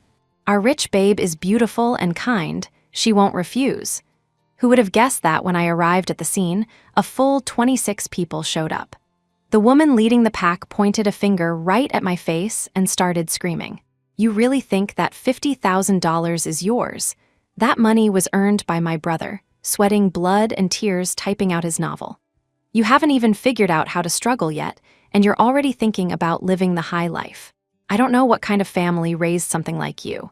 Speaker 1: Our rich babe is beautiful and kind. She won't refuse. Who would have guessed that when I arrived at the scene, a full 26 people showed up. The woman leading the pack pointed a finger right at my face and started screaming. You really think that $50,000 is yours? That money was earned by my brother, sweating blood and tears typing out his novel. You haven't even figured out how to struggle yet, and you're already thinking about living the high life. I don't know what kind of family raised something like you.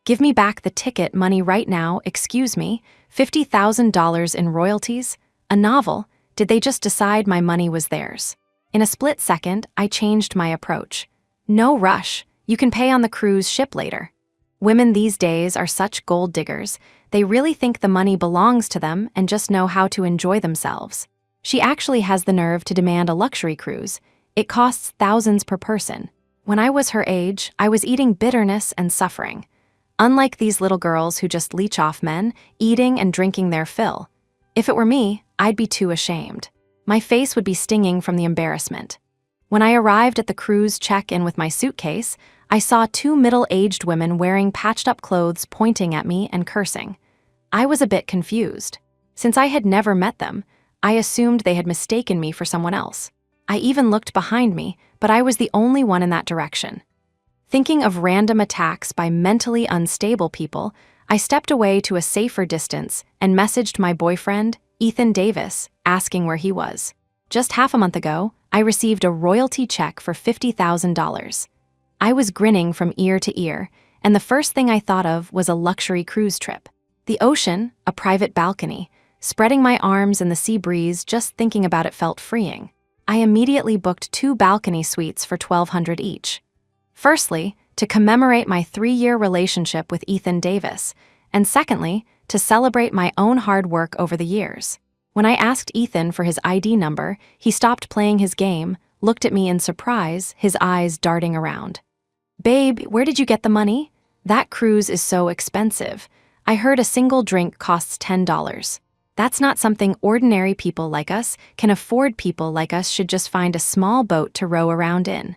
Speaker 1: Give me back the ticket money right now, excuse me, $50,000 in royalties? A novel? Did they just decide my money was theirs? In a split second, I changed my approach. No rush, you can pay on the cruise ship later. Women these days are such gold diggers, they really think the money belongs to them and just know how to enjoy themselves. She actually has the nerve to demand a luxury cruise. It costs thousands per person. When I was her age, I was eating bitterness and suffering. Unlike these little girls who just leech off men, eating and drinking their fill. If it were me, I'd be too ashamed. My face would be stinging from the embarrassment. When I arrived at the cruise check-in with my suitcase, I saw 2 middle-aged women wearing patched-up clothes pointing at me and cursing. I was a bit confused. Since I had never met them, I assumed they had mistaken me for someone else. I even looked behind me, but I was the only one in that direction. Thinking of random attacks by mentally unstable people, I stepped away to a safer distance and messaged my boyfriend, Ethan Davis, asking where he was. Just half a month ago, I received a royalty check for $50,000. I was grinning from ear to ear, and the first thing I thought of was a luxury cruise trip. The ocean, a private balcony, spreading my arms in the sea breeze just thinking about it felt freeing. I immediately booked 2 balcony suites for $1,200 each. Firstly, to commemorate my 3-year relationship with Ethan Davis, and secondly, to celebrate my own hard work over the years. When I asked Ethan for his ID number, he stopped playing his game, looked at me in surprise, his eyes darting around. Babe, where did you get the money? That cruise is so expensive. I heard a single drink costs $10. That's not something ordinary people like us can afford. People like us should just find a small boat to row around in.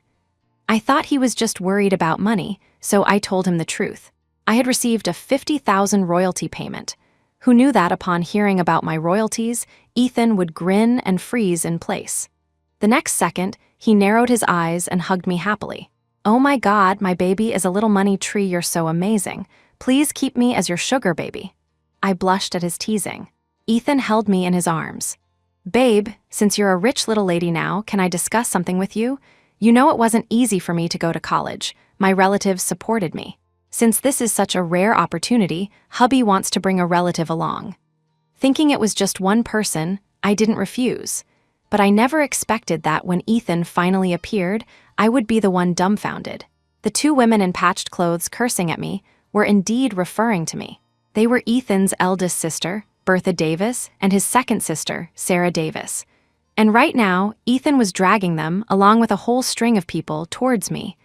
Speaker 1: I thought he was just worried about money, so I told him the truth. I had received a $50,000 royalty payment. Who knew that upon hearing about my royalties, Ethan would grin and freeze in place. The next second, He narrowed his eyes and hugged me happily. "Oh my God, my baby is a little money tree, you're so amazing. Please keep me as your sugar baby." I blushed at his teasing. Ethan held me in his arms. "Babe, since you're a rich little lady now, can I discuss something with you? You know it wasn't easy for me to go to college. My relatives supported me. Since this is such a rare opportunity, hubby wants to bring a relative along." Thinking it was just one person, I didn't refuse. But I never expected that when Ethan finally appeared, I would be the one dumbfounded. The two women in patched clothes cursing at me were indeed referring to me. They were Ethan's eldest sister, Bertha Davis, and his second sister, Sarah Davis. And right now, Ethan was dragging them, along with a whole string of people, towards me.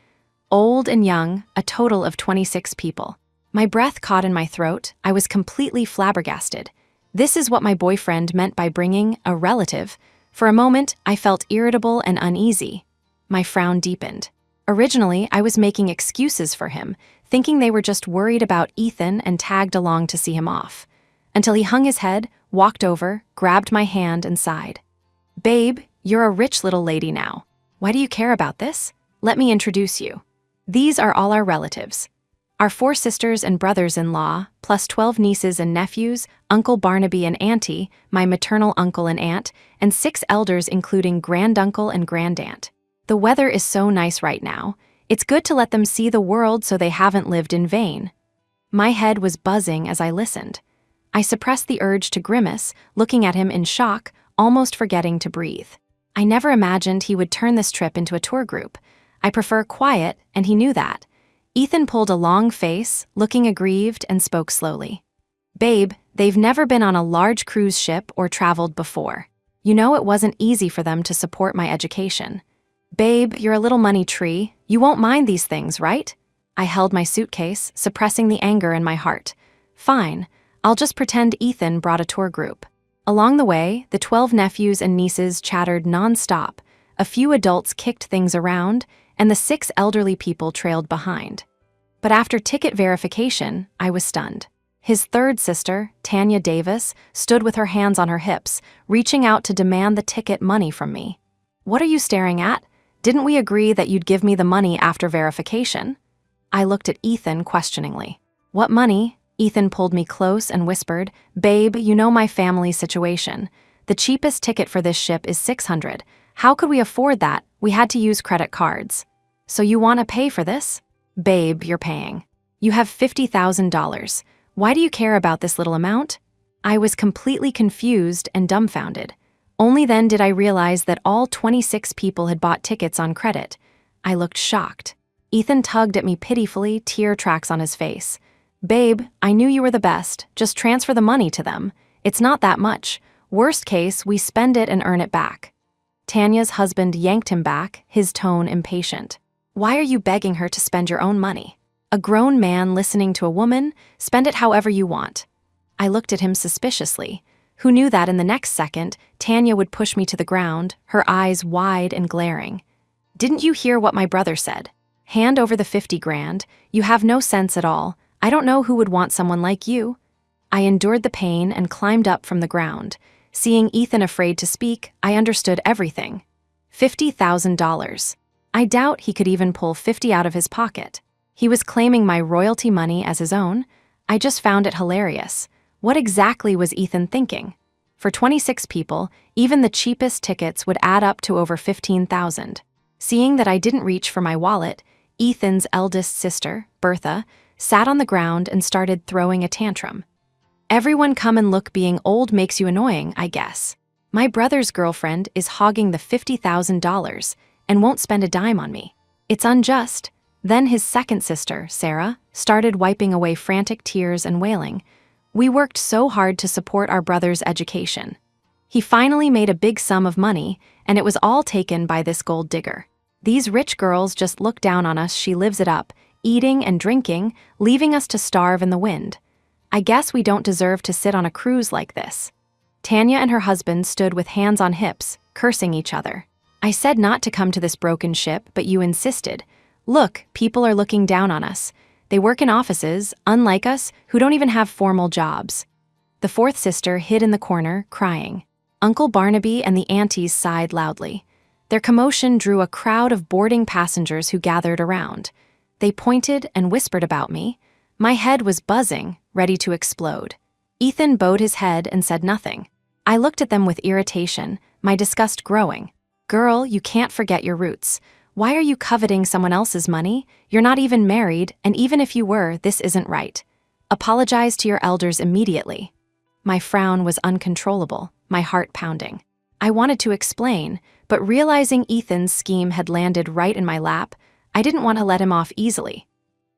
Speaker 1: Old and young, a total of 26 people. My breath caught in my throat. I was completely flabbergasted. This is what my boyfriend meant by bringing a relative. For a moment, I felt irritable and uneasy. My frown deepened. Originally, I was making excuses for him, thinking they were just worried about Ethan and tagged along to see him off. Until he hung his head, walked over, grabbed my hand, and sighed. "Babe, you're a rich little lady now. Why do you care about this? Let me introduce you. These are all our relatives. Our 4 sisters and brothers-in-law, plus 12 nieces and nephews, Uncle Barnaby and Auntie, my maternal uncle and aunt, and 6 elders including granduncle and grandaunt. The weather is so nice right now. It's good to let them see the world so they haven't lived in vain." My head was buzzing as I listened. I suppressed the urge to grimace, looking at him in shock, almost forgetting to breathe. I never imagined he would turn this trip into a tour group. I prefer quiet, and he knew that. Ethan pulled a long face, looking aggrieved, and spoke slowly. "Babe, they've never been on a large cruise ship or traveled before. You know it wasn't easy for them to support my education. Babe, you're a little money tree. You won't mind these things, right?" I held my suitcase, suppressing the anger in my heart. "Fine, I'll just pretend Ethan brought a tour group." Along the way, the 12 nephews and nieces chattered non-stop. A few adults kicked things around, and the 6 elderly people trailed behind. But after ticket verification, I was stunned. His third sister, Tanya Davis, stood with her hands on her hips, reaching out to demand the ticket money from me. "What are you staring at? Didn't we agree that you'd give me the money after verification?" I looked at Ethan questioningly. "What money?" Ethan pulled me close and whispered, "Babe, you know my family's situation. The cheapest ticket for this ship is $600. How could we afford that? We had to use credit cards. So you want to pay for this?" "Babe, you're paying. You have $50,000. Why do you care about this little amount?" I was completely confused and dumbfounded. Only then did I realize that all 26 people had bought tickets on credit. I looked shocked. Ethan tugged at me pitifully, tear tracks on his face. "Babe, I knew you were the best. Just transfer the money to them. It's not that much. Worst case, we spend it and earn it back." Tanya's husband yanked him back, his tone impatient. "Why are you begging her to spend your own money? A grown man listening to a woman? Spend it however you want." I looked at him suspiciously. Who knew that in the next second, Tanya would push me to the ground, her eyes wide and glaring. "Didn't you hear what my brother said? Hand over the 50 grand. You have no sense at all. I don't know who would want someone like you." I endured the pain and climbed up from the ground. Seeing Ethan afraid to speak, I understood everything. $50,000. I doubt he could even pull 50 out of his pocket. He was claiming my royalty money as his own. I just found it hilarious. What exactly was Ethan thinking? For 26 people, even the cheapest tickets would add up to over $15,000. Seeing that I didn't reach for my wallet, Ethan's eldest sister, Bertha, sat on the ground and started throwing a tantrum. "Everyone come and look, being old makes you annoying, I guess. My brother's girlfriend is hogging the $50,000 and won't spend a dime on me. It's unjust." Then his second sister, Sarah, started wiping away frantic tears and wailing. "We worked so hard to support our brother's education. He finally made a big sum of money, and it was all taken by this gold digger. These rich girls just look down on us. She lives it up, eating and drinking, leaving us to starve in the wind. I guess we don't deserve to sit on a cruise like this." Tanya and her husband stood with hands on hips, cursing each other. "I said not to come to this broken ship, but you insisted. Look, people are looking down on us. They work in offices, unlike us, who don't even have formal jobs." The fourth sister hid in the corner, crying. Uncle Barnaby and the aunties sighed loudly. Their commotion drew a crowd of boarding passengers who gathered around. They pointed and whispered about me. My head was buzzing, ready to explode. Ethan bowed his head and said nothing. I looked at them with irritation, my disgust growing. Girl, you can't forget your roots. Why are you coveting someone else's money? You're not even married, and even if you were, this isn't right. Apologize to your elders immediately. My frown was uncontrollable, my heart pounding. I wanted to explain, but realizing Ethan's scheme had landed right in my lap, I didn't want to let him off easily.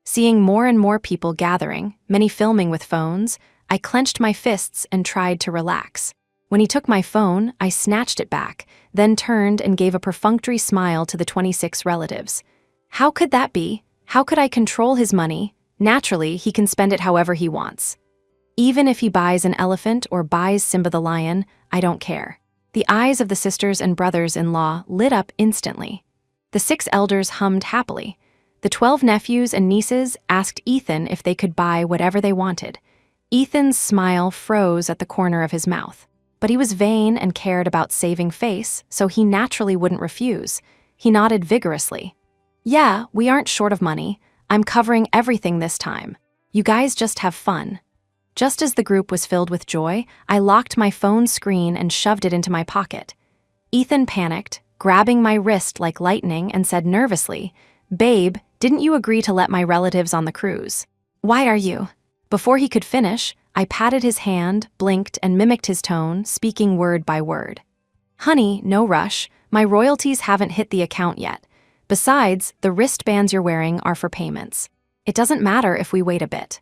Speaker 1: Seeing more and more people gathering, many filming with phones, I clenched my fists and tried to relax. When he took my phone, I snatched it back, then turned and gave a perfunctory smile to the 26 relatives. How could that be? How could I control his money? Naturally, he can spend it however he wants. Even if he buys an elephant or buys Simba the lion, I don't care. The eyes of the sisters and brothers-in-law lit up instantly. The 6 elders hummed happily. The 12 nephews and nieces asked Ethan if they could buy whatever they wanted. Ethan's smile froze at the corner of his mouth. But he was vain and cared about saving face, so he naturally wouldn't refuse. He nodded vigorously. Yeah, we aren't short of money. I'm covering everything this time. You guys just have fun. Just as the group was filled with joy, I locked my phone screen and shoved it into my pocket. Ethan panicked, grabbing my wrist like lightning, and said nervously, Babe, didn't you agree to let my relatives on the cruise? Why are you? Before he could finish, I patted his hand, blinked, and mimicked his tone, speaking word by word. Honey, no rush. My royalties haven't hit the account yet. Besides, the wristbands you're wearing are for payments. It doesn't matter if we wait a bit.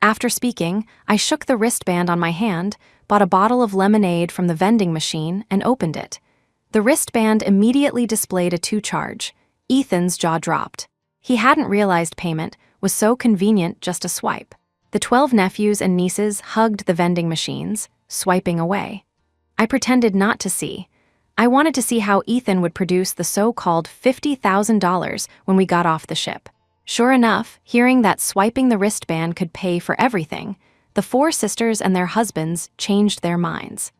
Speaker 1: After speaking, I shook the wristband on my hand, bought a bottle of lemonade from the vending machine, and opened it. The wristband immediately displayed a 2 charge. Ethan's jaw dropped. He hadn't realized payment was so convenient, just a swipe. The 12 nephews and nieces hugged the vending machines, swiping away. I pretended not to see. I wanted to see how Ethan would produce the so-called $50,000 when we got off the ship. Sure enough, hearing that swiping the wristband could pay for everything, the 4 sisters and their husbands changed their minds.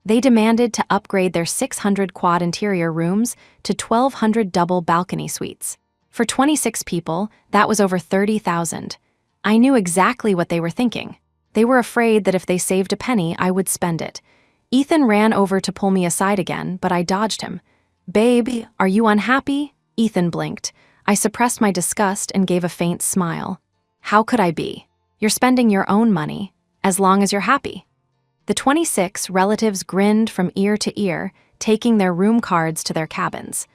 Speaker 1: They demanded to upgrade their 600 quad interior rooms to 1,200 double balcony suites. For 26 people, that was over $30,000. I knew exactly what they were thinking. They were afraid that if they saved a penny, I would spend it. Ethan ran over to pull me aside again, but I dodged him. Babe, are you unhappy? Ethan blinked. I suppressed my disgust and gave a faint smile. How could I be? You're spending your own money, as long as you're happy. The 26 relatives grinned from ear to ear, taking their room cards to their cabins.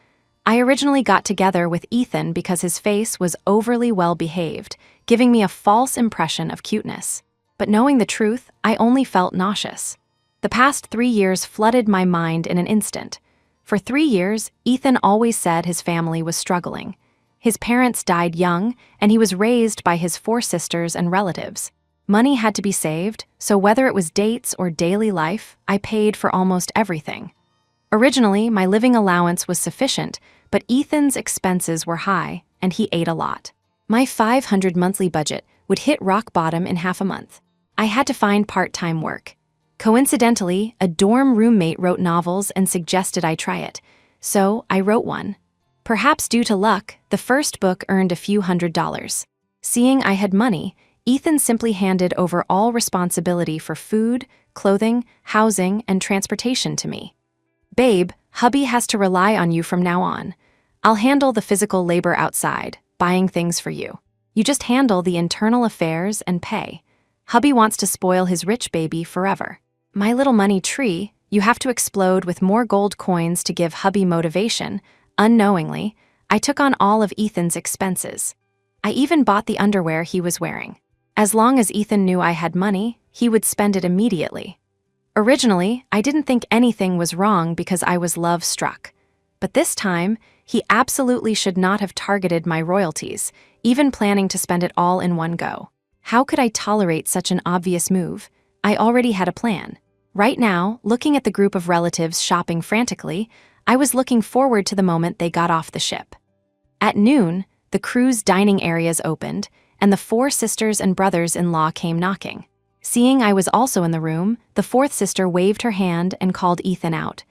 Speaker 1: I originally got together with Ethan because his face was overly well-behaved, giving me a false impression of cuteness. But knowing the truth, I only felt nauseous. The past 3 years flooded my mind in an instant. For 3 years, Ethan always said his family was struggling. His parents died young, and he was raised by his 4 sisters and relatives. Money had to be saved, so whether it was dates or daily life, I paid for almost everything. Originally, my living allowance was sufficient, but Ethan's expenses were high, and he ate a lot. My $500 monthly budget would hit rock bottom in half a month. I had to find part-time work. Coincidentally, a dorm roommate wrote novels and suggested I try it, so I wrote one. Perhaps due to luck, the first book earned a few $100s. Seeing I had money, Ethan simply handed over all responsibility for food, clothing, housing, and transportation to me. Babe, hubby has to rely on you from now on. I'll handle the physical labor outside, buying things for you. You just handle the internal affairs and pay. Hubby wants to spoil his rich baby forever. My little money tree, you have to explode with more gold coins to give hubby motivation. Unknowingly, I took on all of Ethan's expenses. I even bought the underwear he was wearing. As long as Ethan knew I had money, he would spend it immediately. Originally, I didn't think anything was wrong because I was love-struck. But this time, he absolutely should not have targeted my royalties, even planning to spend it all in one go. How could I tolerate such an obvious move? I already had a plan. Right now, looking at the group of relatives shopping frantically, I was looking forward to the moment they got off the ship. At noon, the cruise dining areas opened, and the 4 sisters and brothers-in-law came knocking. Seeing I was also in the room, the 4th sister waved her hand and called Ethan out.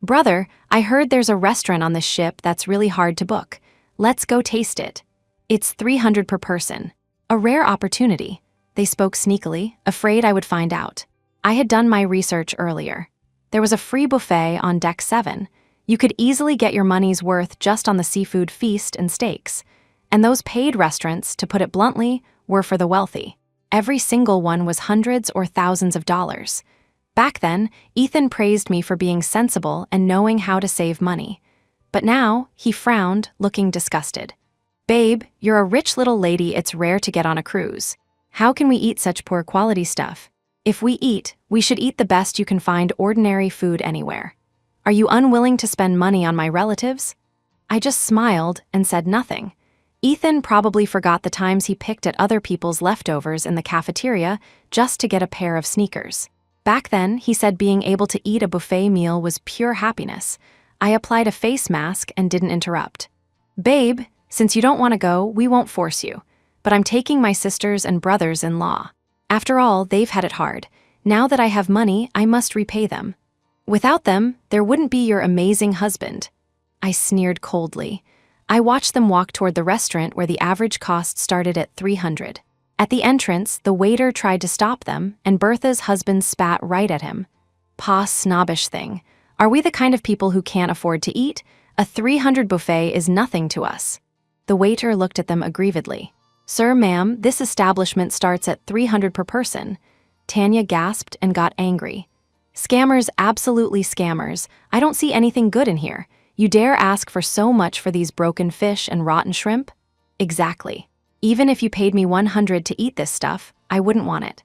Speaker 1: "Brother, I heard there's a restaurant on this ship that's really hard to book. Let's go taste it. It's 300 per person. A rare opportunity." They spoke sneakily, afraid I would find out. I had done my research earlier. There was a free buffet on Deck 7. You could easily get your money's worth just on the seafood feast and steaks. And those paid restaurants, to put it bluntly, were for the wealthy. Every single one was hundreds or thousands of dollars. Back then, Ethan praised me for being sensible and knowing how to save money. But now, he frowned, looking disgusted. "Babe, you're a rich little lady it's rare to get on a cruise. How can we eat such poor quality stuff? If we eat, we should eat the best you can find ordinary food anywhere. Are you unwilling to spend money on my relatives?" I just smiled and said nothing. Ethan probably forgot the times he picked at other people's leftovers in the cafeteria just to get a pair of sneakers. Back then, he said being able to eat a buffet meal was pure happiness. I applied a face mask and didn't interrupt. "Babe, since you don't want to go, we won't force you. But I'm taking my sisters and brothers-in-law. After all, they've had it hard. Now that I have money, I must repay them. Without them, there wouldn't be your amazing husband." I sneered coldly. I watched them walk toward the restaurant where the average cost started at 300. At the entrance, the waiter tried to stop them, and Bertha's husband spat right at him. "Pa, snobbish thing. Are we the kind of people who can't afford to eat? A 300 buffet is nothing to us." The waiter looked at them aggrievedly. "Sir, ma'am, this establishment starts at 300 per person." Tanya gasped and got angry. "Scammers, absolutely scammers. I don't see anything good in here. You dare ask for so much for these broken fish and rotten shrimp?" "Exactly. Even if you paid me 100 to eat this stuff, I wouldn't want it."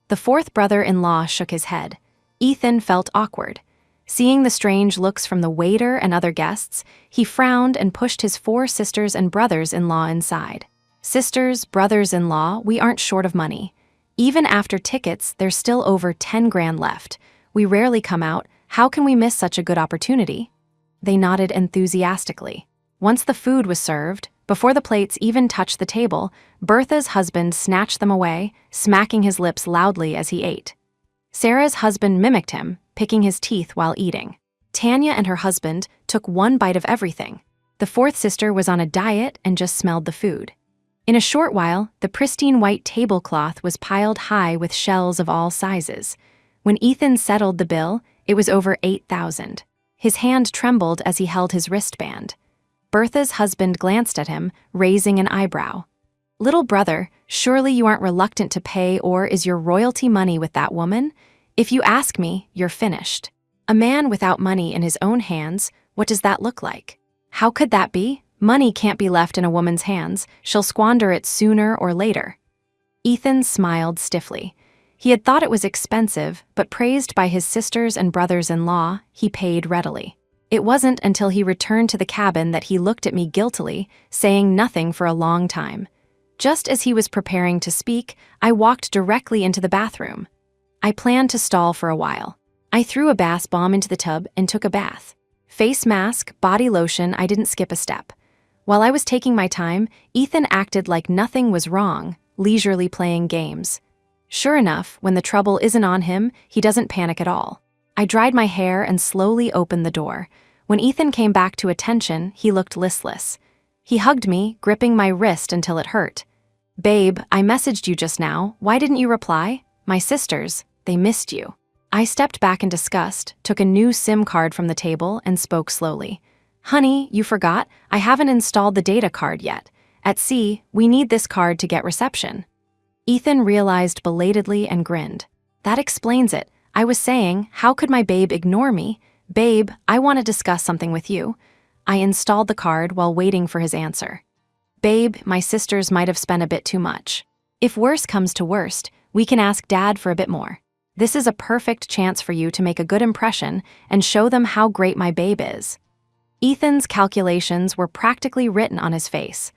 Speaker 1: The fourth brother-in-law shook his head. Ethan felt awkward. Seeing the strange looks from the waiter and other guests, he frowned and pushed his 4 sisters and brothers-in-law inside. "Sisters, brothers-in-law, we aren't short of money. Even after tickets, there's still over 10 grand left. We rarely come out. How can we miss such a good opportunity?" They nodded enthusiastically. Once the food was served, before the plates even touched the table, Bertha's husband snatched them away, smacking his lips loudly as he ate. Sarah's husband mimicked him, picking his teeth while eating. Tanya and her husband took one bite of everything. The fourth sister was on a diet and just smelled the food. In a short while, the pristine white tablecloth was piled high with shells of all sizes. When Ethan settled the bill, it was over 8,000. His hand trembled as he held his wristband. Bertha's husband glanced at him, raising an eyebrow. "Little brother, surely you aren't reluctant to pay, or is your royalty money with that woman? If you ask me, you're finished. A man without money in his own hands, what does that look like? How could that be? Money can't be left in a woman's hands. She'll squander it sooner or later." Ethan smiled stiffly. He had thought it was expensive, but praised by his sisters and brothers-in-law, he paid readily. It wasn't until he returned to the cabin that he looked at me guiltily, saying nothing for a long time. Just as he was preparing to speak, I walked directly into the bathroom. I planned to stall for a while. I threw a bath bomb into the tub and took a bath. Face mask, body lotion, I didn't skip a step. While I was taking my time, Ethan acted like nothing was wrong, leisurely playing games. Sure enough, when the trouble isn't on him, he doesn't panic at all. I dried my hair and slowly opened the door. When Ethan came back to attention, he looked listless. He hugged me, gripping my wrist until it hurt. "Babe, I messaged you just now. Why didn't you reply? My sisters, they missed you." I stepped back in disgust, took a new SIM card from the table, and spoke slowly. "Honey, you forgot? I haven't installed the data card yet. At sea, we need this card to get reception." Ethan realized belatedly and grinned. "That explains it. I was saying, how could my babe ignore me? Babe, I want to discuss something with you." I installed the card while waiting for his answer. "Babe, my sisters might have spent a bit too much. If worse comes to worst, we can ask Dad for a bit more. This is a perfect chance for you to make a good impression and show them how great my babe is." Ethan's calculations were practically written on his face.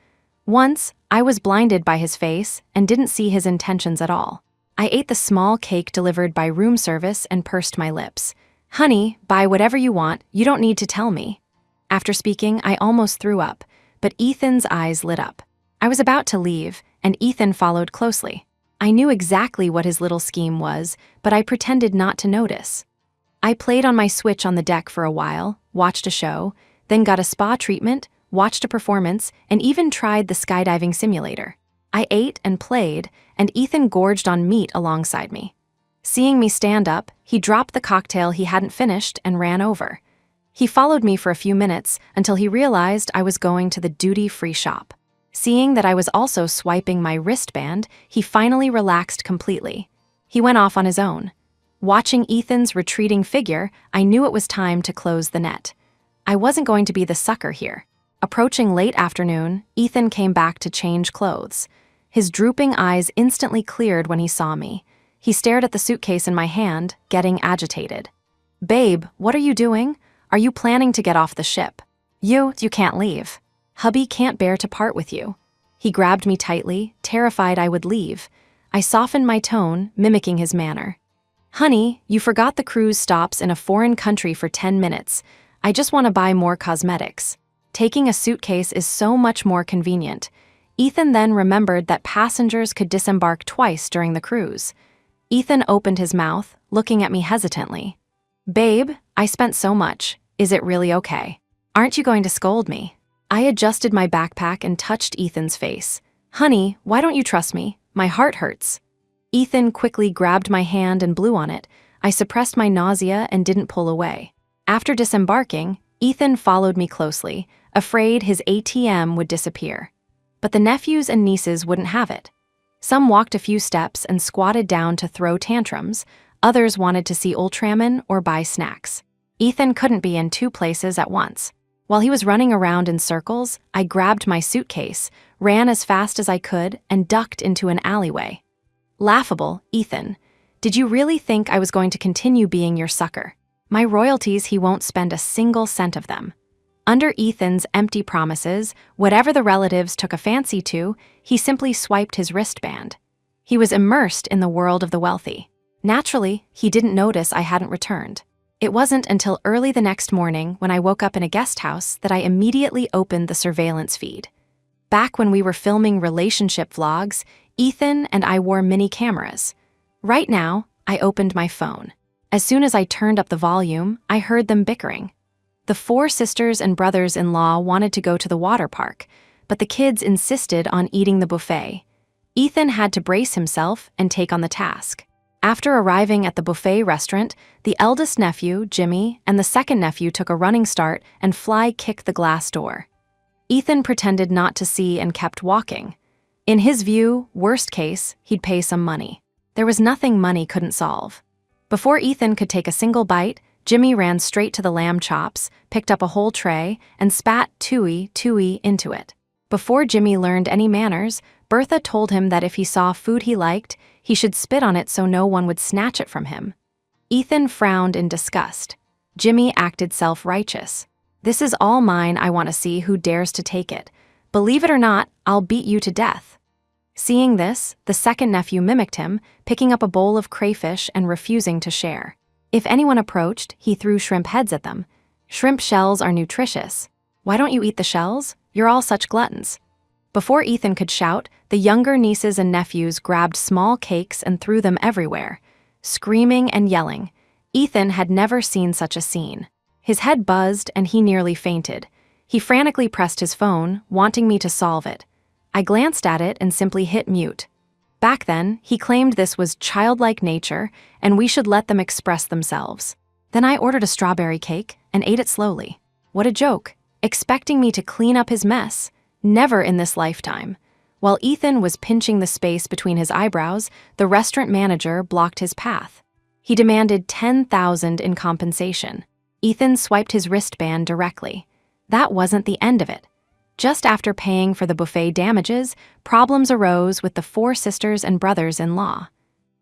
Speaker 1: Once, I was blinded by his face and didn't see his intentions at all. I ate the small cake delivered by room service and pursed my lips. "Honey, buy whatever you want, you don't need to tell me." After speaking, I almost threw up, but Ethan's eyes lit up. I was about to leave, and Ethan followed closely. I knew exactly what his little scheme was, but I pretended not to notice. I played on my Switch on the deck for a while, watched a show, then got a spa treatment, watched a performance, and even tried the skydiving simulator. I ate and played, and Ethan gorged on meat alongside me. Seeing me stand up, he dropped the cocktail he hadn't finished and ran over. He followed me for a few minutes until he realized I was going to the duty-free shop. Seeing that I was also swiping my wristband, he finally relaxed completely. He went off on his own. Watching Ethan's retreating figure, I knew it was time to close the net. I wasn't going to be the sucker here. Approaching late afternoon, Ethan came back to change clothes. His drooping eyes instantly cleared when he saw me. He stared at the suitcase in my hand, getting agitated. "Babe, what are you doing? Are you planning to get off the ship? You can't leave. Hubby can't bear to part with you." He grabbed me tightly, terrified I would leave. I softened my tone, mimicking his manner. "Honey, you forgot the cruise stops in a foreign country for 10 minutes. I just want to buy more cosmetics. Taking a suitcase is so much more convenient." Ethan then remembered that passengers could disembark twice during the cruise. Ethan opened his mouth, looking at me hesitantly. "Babe, I spent so much. Is it really okay? Aren't you going to scold me?" I adjusted my backpack and touched Ethan's face. "Honey, why don't you trust me? My heart hurts." Ethan quickly grabbed my hand and blew on it. I suppressed my nausea and didn't pull away. After disembarking, Ethan followed me closely, afraid his ATM would disappear. But the nephews and nieces wouldn't have it. Some walked a few steps and squatted down to throw tantrums. Others wanted to see Ultraman or buy snacks. Ethan couldn't be in two places at once. While he was running around in circles, I grabbed my suitcase, ran as fast as I could, and ducked into an alleyway. Laughable, Ethan. Did you really think I was going to continue being your sucker? My royalties, he won't spend a single cent of them. Under Ethan's empty promises, whatever the relatives took a fancy to, he simply swiped his wristband. He was immersed in the world of the wealthy. Naturally, he didn't notice I hadn't returned. It wasn't until early the next morning when I woke up in a guest house that I immediately opened the surveillance feed. Back when we were filming relationship vlogs, Ethan and I wore mini cameras. Right now, I opened my phone. As soon as I turned up the volume, I heard them bickering. The 4 sisters and brothers-in-law wanted to go to the water park, but the kids insisted on eating the buffet. Ethan had to brace himself and take on the task. After arriving at the buffet restaurant, the eldest nephew, Jimmy, and the second nephew took a running start and fly-kicked the glass door. Ethan pretended not to see and kept walking. In his view, worst case, he'd pay some money. There was nothing money couldn't solve. Before Ethan could take a single bite, Jimmy ran straight to the lamb chops, picked up a whole tray, and spat tooey into it. Before Jimmy learned any manners, Bertha told him that if he saw food he liked, he should spit on it so no one would snatch it from him. Ethan frowned in disgust. Jimmy acted self-righteous. "This is all mine, I want to see who dares to take it. Believe it or not, I'll beat you to death." Seeing this, the second nephew mimicked him, picking up a bowl of crayfish and refusing to share. If anyone approached, he threw shrimp heads at them. "Shrimp shells are nutritious. Why don't you eat the shells? You're all such gluttons." Before Ethan could shout, the younger nieces and nephews grabbed small cakes and threw them everywhere. Screaming and yelling, Ethan had never seen such a scene. His head buzzed and he nearly fainted. He frantically pressed his phone, wanting me to solve it. I glanced at it and simply hit mute. Back then, he claimed this was childlike nature and we should let them express themselves. Then I ordered a strawberry cake and ate it slowly. What a joke, expecting me to clean up his mess. Never in this lifetime. While Ethan was pinching the space between his eyebrows, the restaurant manager blocked his path. He demanded $10,000 in compensation. Ethan swiped his wristband directly. That wasn't the end of it. Just after paying for the buffet damages, problems arose with the 4 sisters and brothers-in-law.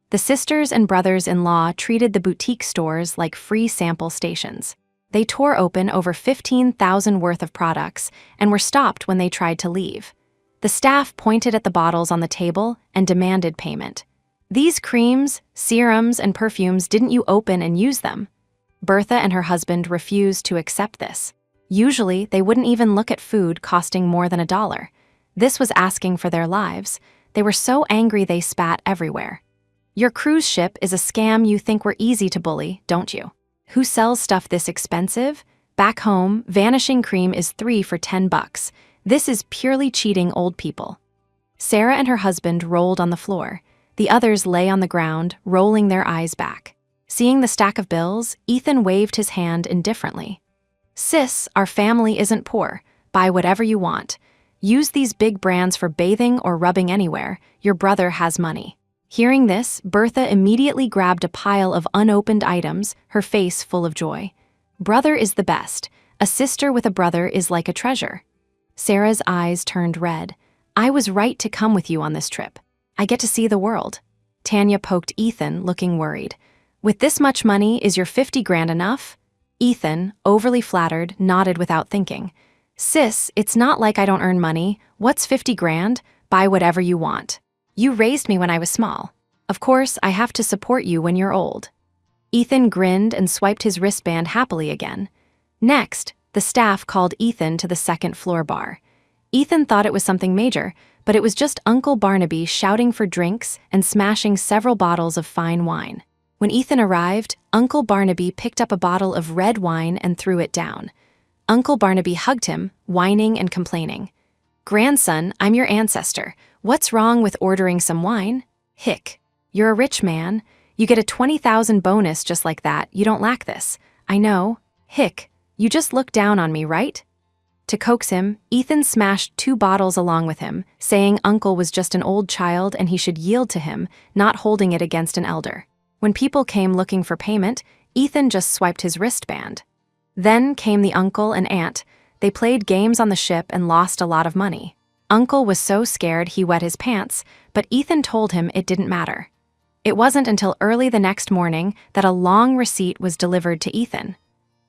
Speaker 1: The sisters and brothers-in-law treated the boutique stores like free sample stations. They tore open over 15,000 worth of products and were stopped when they tried to leave. The staff pointed at the bottles on the table and demanded payment. "These creams, serums, and perfumes, didn't you open and use them?" Bertha and her husband refused to accept this. Usually, they wouldn't even look at food costing more than $1. This was asking for their lives. They were so angry they spat everywhere. "Your cruise ship is a scam. You think we're easy to bully, don't you? Who sells stuff this expensive? Back home, vanishing cream is 3 for $10. This is purely cheating old people. Sarah and her husband rolled on the floor. The others lay on the ground, rolling their eyes back. Seeing the stack of bills, Ethan waved his hand indifferently. Sis, our family isn't poor. Buy whatever you want. Use these big brands for bathing or rubbing anywhere. Your brother has money. Hearing this, Bertha immediately grabbed a pile of unopened items, her face full of joy. Brother is the best. A sister with a brother is like a treasure. Sarah's eyes turned red. I was right to come with you on this trip. I get to see the world. Tanya poked Ethan, looking worried. With this much money, is your 50 grand enough? Ethan, overly flattered, nodded without thinking. Sis, it's not like I don't earn money. What's 50 grand? Buy whatever you want. You raised me when I was small. Of course, I have to support you when you're old. Ethan grinned and swiped his wristband happily again. Next, the staff called Ethan to the second floor bar. Ethan thought it was something major, but it was just Uncle Barnaby shouting for drinks and smashing several bottles of fine wine. When Ethan arrived, Uncle Barnaby picked up a bottle of red wine and threw it down. Uncle Barnaby hugged him, whining and complaining. Grandson, I'm your ancestor. What's wrong with ordering some wine? Hick. You're a rich man. You get a 20,000 bonus just like that. You don't lack this. I know. Hick. You just look down on me, right? To coax him, Ethan smashed 2 bottles along with him, saying Uncle was just an old child and he should yield to him, not holding it against an elder. When people came looking for payment, Ethan just swiped his wristband. Then came the uncle and aunt. They played games on the ship and lost a lot of money. Uncle was so scared he wet his pants, but Ethan told him it didn't matter. It wasn't until early the next morning that a long receipt was delivered to Ethan.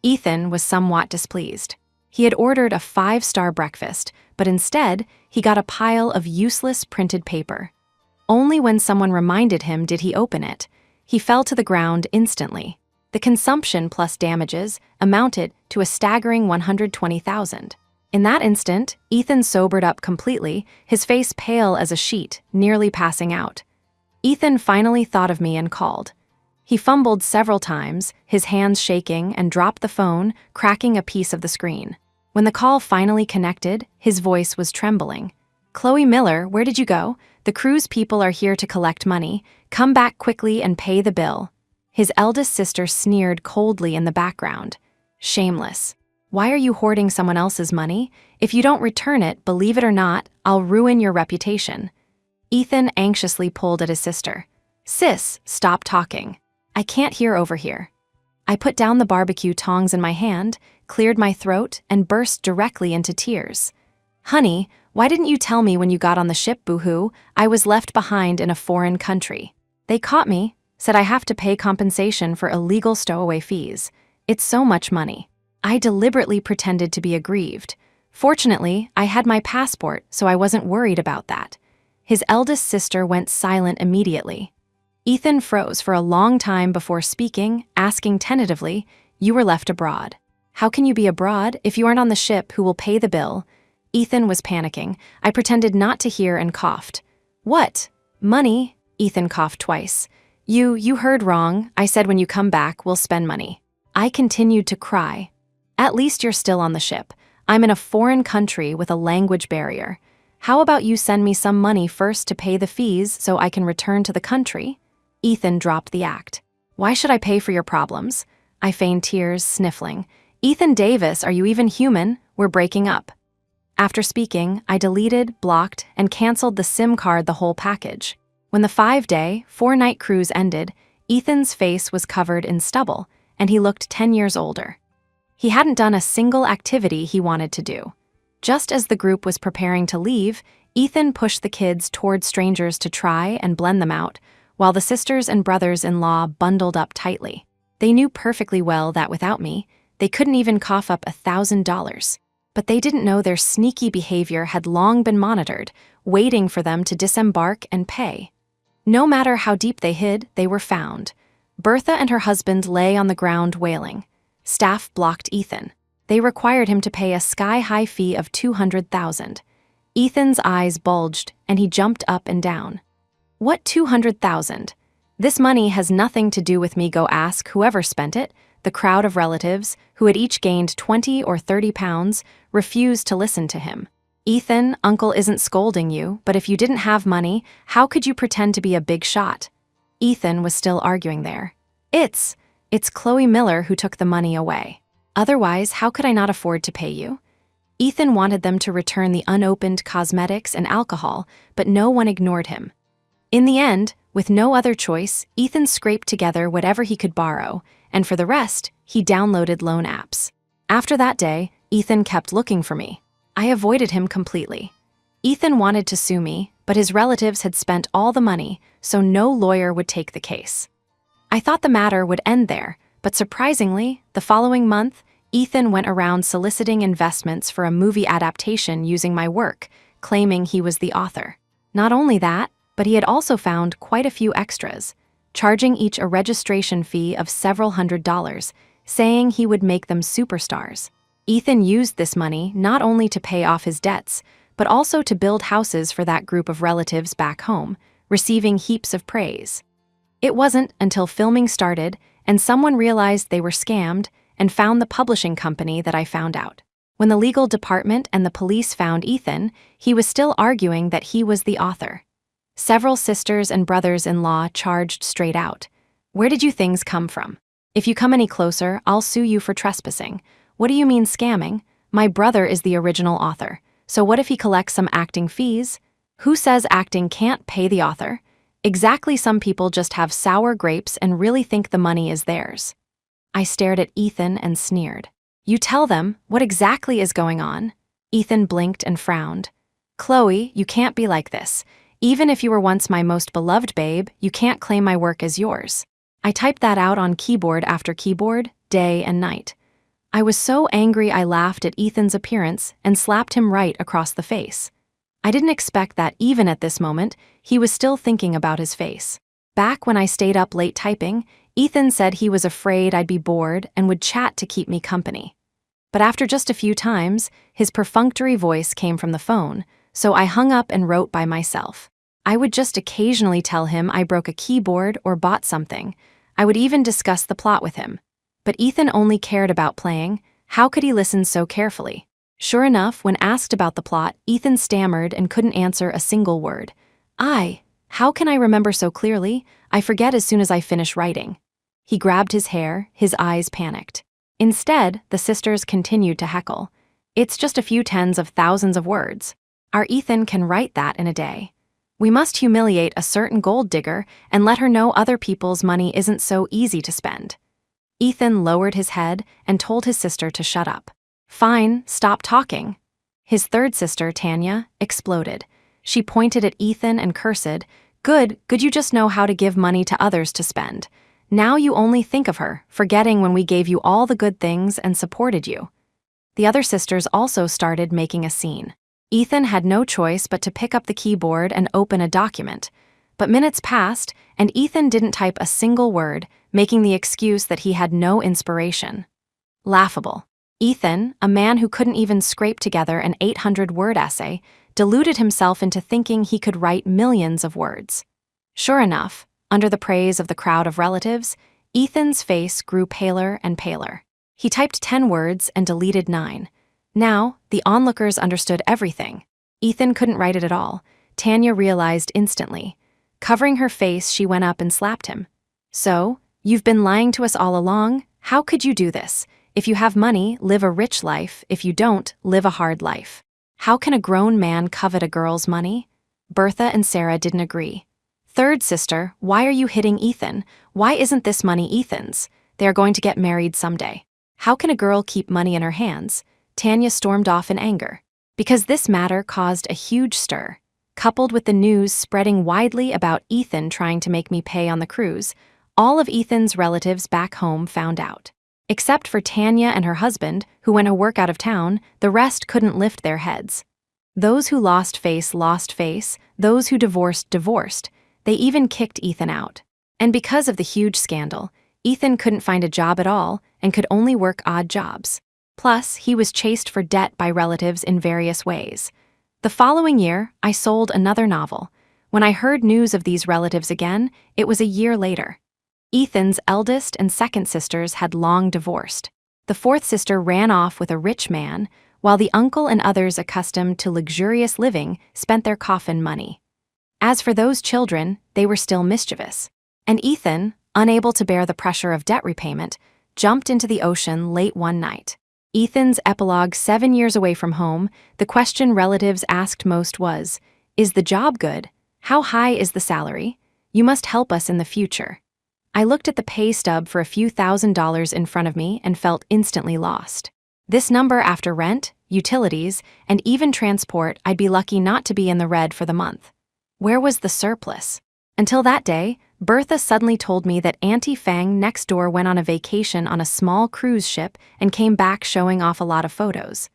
Speaker 1: Ethan was somewhat displeased. He had ordered a 5-star breakfast, but instead, he got a pile of useless printed paper. Only when someone reminded him did he open it. He fell to the ground instantly. The consumption plus damages amounted to a staggering $120,000. In that instant, Ethan sobered up completely, his face pale as a sheet, nearly passing out. Ethan finally thought of me and called. He fumbled several times, his hands shaking, and dropped the phone, cracking a piece of the screen. When the call finally connected, his voice was trembling. Chloe Miller, where did you go? The cruise people are here to collect money. Come back quickly and pay the bill. His eldest sister sneered coldly in the background. Shameless. Why are you hoarding someone else's money? If you don't return it, believe it or not, I'll ruin your reputation. Ethan anxiously pulled at his sister. Sis, stop talking. I can't hear over here. I put down the barbecue tongs in my hand, cleared my throat, and burst directly into tears. Honey, why didn't you tell me when you got on the ship, boo-hoo? I was left behind in a foreign country. They caught me, said I have to pay compensation for illegal stowaway fees. It's so much money. I deliberately pretended to be aggrieved. Fortunately, I had my passport, so I wasn't worried about that. His eldest sister went silent immediately. Ethan froze for a long time before speaking, asking tentatively, You were left abroad. How can you be abroad if you aren't on the ship who will pay the bill? Ethan was panicking. I pretended not to hear and coughed. What? Money? Ethan coughed twice. You heard wrong. I said when you come back, we'll spend money. I continued to cry. At least you're still on the ship. I'm in a foreign country with a language barrier. How about you send me some money first to pay the fees so I can return to the country? Ethan dropped the act. Why should I pay for your problems? I feigned tears, sniffling. Ethan Davis, are you even human? We're breaking up. After speaking, I deleted, blocked, and canceled the SIM card the whole package. When the 5-day, 4-night cruise ended, Ethan's face was covered in stubble, and he looked 10 years older. He hadn't done a single activity he wanted to do. Just as the group was preparing to leave, Ethan pushed the kids toward strangers to try and blend them out, while the sisters and brothers-in-law bundled up tightly. They knew perfectly well that without me, they couldn't even cough up $1,000. But they didn't know their sneaky behavior had long been monitored, waiting for them to disembark and pay. No matter how deep they hid, they were found. Bertha and her husband lay on the ground wailing. Staff blocked Ethan. They required him to pay a sky-high fee of $200,000. Ethan's eyes bulged, and he jumped up and down. What $200,000? This money has nothing to do with me, go ask whoever spent it. the crowd of relatives, who had each gained 20 or 30 pounds, refused to listen to him. "Ethan, Uncle isn't scolding you, but if you didn't have money, how could you pretend to be a big shot?" Ethan was still arguing there. It's Chloe Miller who took the money away. Otherwise, how could I not afford to pay you?" Ethan wanted them to return the unopened cosmetics and alcohol, but no one ignored him. In the end, with no other choice, Ethan scraped together whatever he could borrow, and for the rest, he downloaded loan apps. After that day, Ethan kept looking for me. I avoided him completely. Ethan wanted to sue me, but his relatives had spent all the money, so no lawyer would take the case. I thought the matter would end there, but surprisingly, the following month, Ethan went around soliciting investments for a movie adaptation using my work, claiming he was the author. Not only that, but he had also found quite a few extras, charging each a registration fee of several $100s, saying he would make them superstars. Ethan used this money not only to pay off his debts, but also to build houses for that group of relatives back home, receiving heaps of praise. It wasn't until filming started and someone realized they were scammed and found the publishing company that I found out. When the legal department and the police found Ethan, he was still arguing that he was the author. Several sisters and brothers-in-law charged straight out. "Where did you things come from? If you come any closer, I'll sue you for trespassing." "What do you mean scamming? My brother is the original author. So what if he collects some acting fees?" "Who says acting can't pay the author?" "Exactly, some people just have sour grapes and really think the money is theirs." I stared at Ethan and sneered. "You tell them, what exactly is going on?" Ethan blinked and frowned. "Chloe, you can't be like this. Even if you were once my most beloved babe, you can't claim my work as yours." I typed that out on keyboard after keyboard, day and night. I was so angry I laughed at Ethan's appearance and slapped him right across the face. I didn't expect that even at this moment, he was still thinking about his face. Back when I stayed up late typing, Ethan said he was afraid I'd be bored and would chat to keep me company. But after just a few times, his perfunctory voice came from the phone, so I hung up and wrote by myself. I would just occasionally tell him I broke a keyboard or bought something. I would even discuss the plot with him. But Ethan only cared about playing. How could he listen so carefully? Sure enough, when asked about the plot, Ethan stammered and couldn't answer a single word. How can I remember so clearly? I forget as soon as I finish writing." He grabbed his hair, his eyes panicked. Instead, the sisters continued to heckle. "It's just a few tens of thousands of words. Our Ethan can write that in a day. We must humiliate a certain gold digger and let her know other people's money isn't so easy to spend." Ethan lowered his head and told his sister to shut up. "Fine, stop talking." His third sister, Tanya, exploded. She pointed at Ethan and cursed, Good, you just know how to give money to others to spend. Now you only think of her, forgetting when we gave you all the good things and supported you." The other sisters also started making a scene. Ethan had no choice but to pick up the keyboard and open a document. But minutes passed, and Ethan didn't type a single word, making the excuse that he had no inspiration. Laughable. Ethan, a man who couldn't even scrape together an 800-word essay, deluded himself into thinking he could write millions of words. Sure enough, under the praise of the crowd of relatives, Ethan's face grew paler and paler. He typed 10 words and deleted 9. Now, the onlookers understood everything. Ethan couldn't write it at all. Tanya realized instantly. Covering her face, she went up and slapped him. "So, you've been lying to us all along? How could you do this? If you have money, live a rich life. If you don't, live a hard life. How can a grown man covet a girl's money?" Bertha and Sarah didn't agree. "Third sister, why are you hitting Ethan? Why isn't this money Ethan's? They are going to get married someday. How can a girl keep money in her hands?" Tanya stormed off in anger. Because this matter caused a huge stir. Coupled with the news spreading widely about Ethan trying to make me pay on the cruise, all of Ethan's relatives back home found out. Except for Tanya and her husband, who went to work out of town, the rest couldn't lift their heads. Those who lost face, those who divorced. They even kicked Ethan out. And because of the huge scandal, Ethan couldn't find a job at all and could only work odd jobs. Plus, he was chased for debt by relatives in various ways. The following year, I sold another novel. When I heard news of these relatives again, it was a year later. Ethan's eldest and second sisters had long divorced. The fourth sister ran off with a rich man, while the uncle and others accustomed to luxurious living spent their coffin money. As for those children, they were still mischievous. And Ethan, unable to bear the pressure of debt repayment, jumped into the ocean late one night. Ethan's epilogue 7 years away from home, the question relatives asked most was, "Is the job good? How high is the salary? You must help us in the future." I looked at the pay stub for a few $1,000s in front of me and felt instantly lost. This number after rent, utilities, and even transport, I'd be lucky not to be in the red for the month. Where was the surplus? Until that day, Bertha suddenly told me that Auntie Fang next door went on a vacation on a small cruise ship and came back showing off a lot of photos.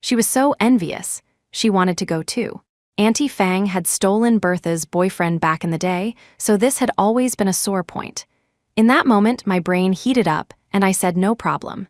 Speaker 1: She was so envious, she wanted to go too. Auntie Fang had stolen Bertha's boyfriend back in the day, so this had always been a sore point. In that moment, my brain heated up, and I said no problem.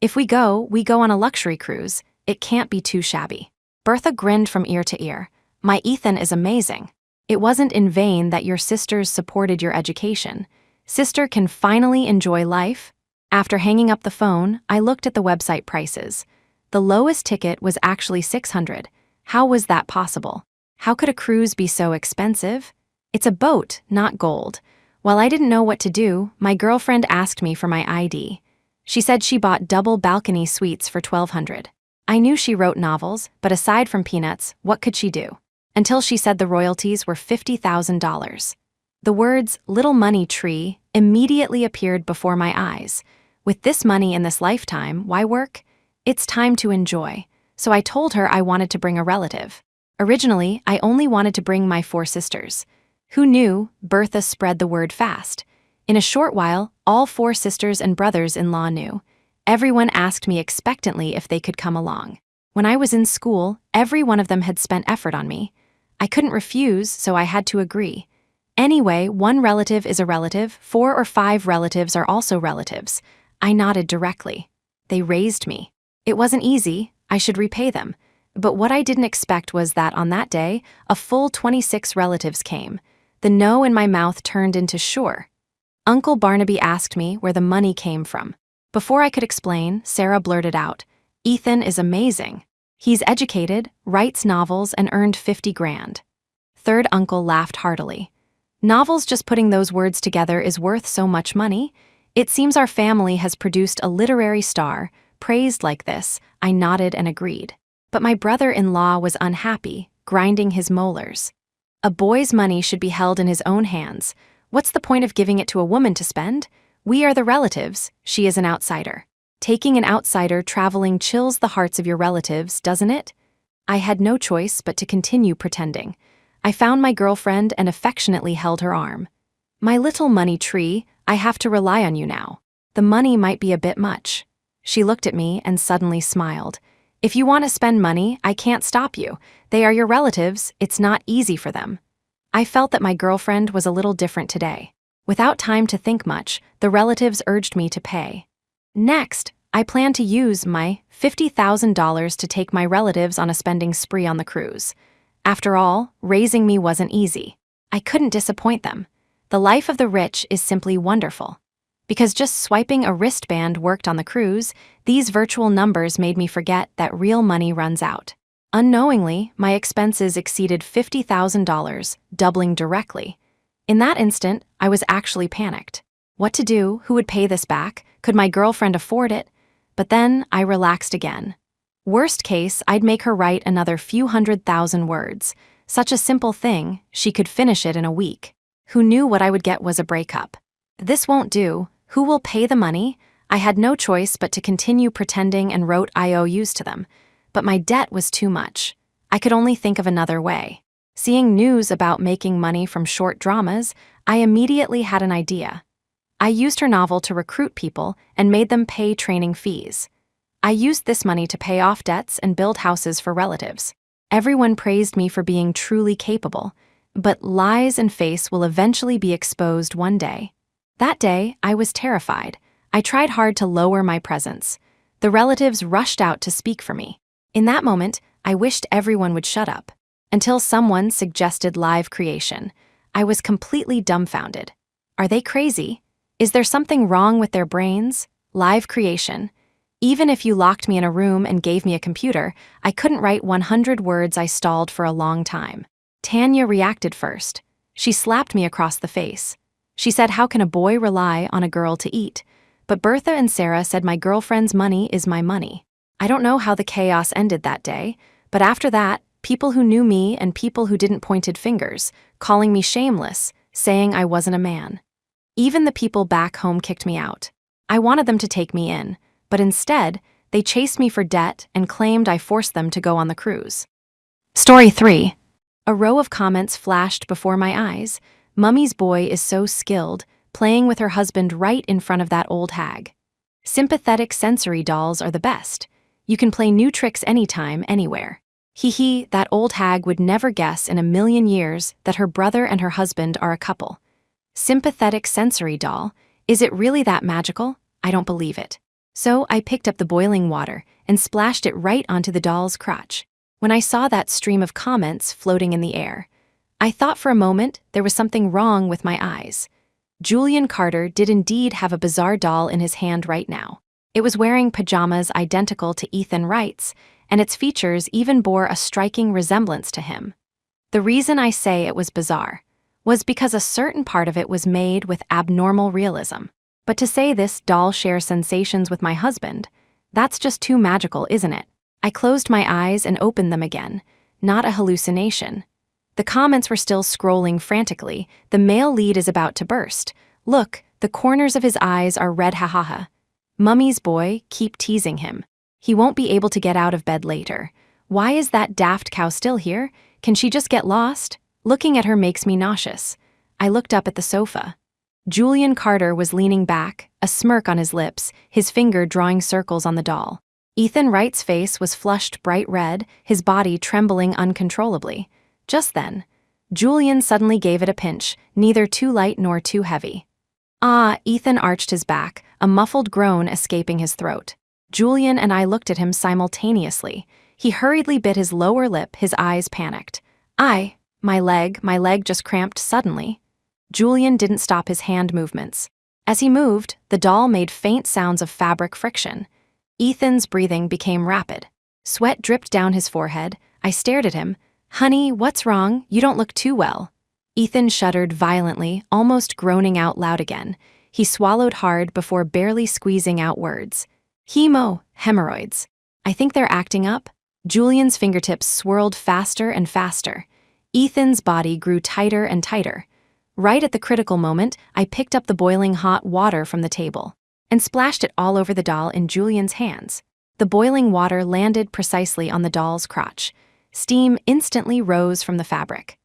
Speaker 1: If we go on a luxury cruise. It can't be too shabby. Bertha grinned from ear to ear. My Ethan is amazing. It wasn't in vain that your sisters supported your education. Sister can finally enjoy life. After hanging up the phone, I looked at the website prices. The lowest ticket was actually $600. How was that possible? How could a cruise be so expensive? It's a boat, not gold. While I didn't know what to do, my girlfriend asked me for my ID. She said she bought double balcony suites for $1,200. I knew she wrote novels, but aside from peanuts, what could she do? Until she said the royalties were $50,000. The words, "little money tree," immediately appeared before my eyes. With this money in this lifetime, why work? It's time to enjoy. So I told her I wanted to bring a relative. Originally, I only wanted to bring my 4 sisters. Who knew? Bertha spread the word fast. In a short while, all 4 sisters and brothers-in-law knew. Everyone asked me expectantly if they could come along. When I was in school, every one of them had spent effort on me. I couldn't refuse, so I had to agree. Anyway, 1 relative is a relative, 4 or 5 relatives are also relatives. I nodded directly. They raised me. It wasn't easy, I should repay them. But what I didn't expect was that on that day, a full 26 relatives came. The no in my mouth turned into sure. Uncle Barnaby asked me where the money came from. Before I could explain, Sarah blurted out, "Ethan is amazing. He's educated, writes novels, and earned 50 grand. Third uncle laughed heartily. Novels, just putting those words together is worth so much money. It seems our family has produced a literary star, praised like this. I nodded and agreed. But my brother-in-law was unhappy, grinding his molars. A boy's money should be held in his own hands. What's the point of giving it to a woman to spend? We are the relatives, she is an outsider. Taking an outsider traveling chills the hearts of your relatives, doesn't it? I had no choice but to continue pretending. I found my girlfriend and affectionately held her arm. My little money tree, I have to rely on you now. The money might be a bit much. She looked at me and suddenly smiled. If you want to spend money, I can't stop you. They are your relatives, it's not easy for them. I felt that my girlfriend was a little different today. Without time to think much, the relatives urged me to pay. Next, I planned to use my $50,000 to take my relatives on a spending spree on the cruise. After all, raising me wasn't easy. I couldn't disappoint them. The life of the rich is simply wonderful. Because just swiping a wristband worked on the cruise, these virtual numbers made me forget that real money runs out. Unknowingly, my expenses exceeded $50,000, doubling directly. In that instant, I was actually panicked. What to do? Who would pay this back? Could my girlfriend afford it? But then I relaxed again. Worst case, I'd make her write another few 100,000 words. Such a simple thing, she could finish it in a week. Who knew what I would get was a breakup? This won't do. Who will pay the money? I had no choice but to continue pretending and wrote IOUs to them. But my debt was too much. I could only think of another way. Seeing news about making money from short dramas, I immediately had an idea. I used her novel to recruit people and made them pay training fees. I used this money to pay off debts and build houses for relatives. Everyone praised me for being truly capable, but lies and face will eventually be exposed one day. That day, I was terrified. I tried hard to lower my presence. The relatives rushed out to speak for me. In that moment, I wished everyone would shut up. Until someone suggested live creation. I was completely dumbfounded. Are they crazy? Is there something wrong with their brains? Live creation. Even if you locked me in a room and gave me a computer, I couldn't write 100 words. I stalled for a long time. Tanya reacted first. She slapped me across the face. She said, "How can a boy rely on a girl to eat?" But Bertha and Sarah said my girlfriend's money is my money. I don't know how the chaos ended that day, but after that, people who knew me and people who didn't pointed fingers, calling me shameless, saying I wasn't a man. Even the people back home kicked me out. I wanted them to take me in, but instead, they chased me for debt and claimed I forced them to go on the cruise. Story 3. A row of comments flashed before my eyes. Mummy's boy is so skilled, playing with her husband right in front of that old hag. Sympathetic sensory dolls are the best. You can play new tricks anytime, anywhere. Hee, that old hag would never guess in a million years that her brother and her husband are a couple. Sympathetic sensory doll, is it really that magical? I don't believe it. So I picked up the boiling water and splashed it right onto the doll's crotch. When I saw that stream of comments floating in the air, I thought for a moment there was something wrong with my eyes. Julian Carter did indeed have a bizarre doll in his hand right now. It was wearing pajamas identical to Ethan Wright's, and its features even bore a striking resemblance to him. The reason I say it was bizarre was because a certain part of it was made with abnormal realism. But to say this doll shares sensations with my husband, that's just too magical, isn't it? I closed my eyes and opened them again. Not a hallucination. The comments were still scrolling frantically. The male lead is about to burst. Look, the corners of his eyes are red, ha ha ha. Mummy's boy, keep teasing him. He won't be able to get out of bed later. Why is that daft cow still here? Can she just get lost? Looking at her makes me nauseous. I looked up at the sofa. Julian Carter was leaning back, a smirk on his lips, his finger drawing circles on the doll. Ethan Wright's face was flushed bright red, his body trembling uncontrollably. Just then, Julian suddenly gave it a pinch, neither too light nor too heavy. Ah, Ethan arched his back, a muffled groan escaping his throat. Julian and I looked at him simultaneously. He hurriedly bit his lower lip, his eyes panicked. My leg just cramped suddenly. Julian didn't stop his hand movements. As he moved, the doll made faint sounds of fabric friction. Ethan's breathing became rapid. Sweat dripped down his forehead. I stared at him. "Honey, what's wrong? You don't look too well." Ethan shuddered violently, almost groaning out loud again. He swallowed hard before barely squeezing out words. Hemorrhoids. I think they're acting up." Julian's fingertips swirled faster and faster. Ethan's body grew tighter and tighter. Right at the critical moment, I picked up the boiling hot water from the table and splashed it all over the doll in Julian's hands. The boiling water landed precisely on the doll's crotch. Steam instantly rose from the fabric.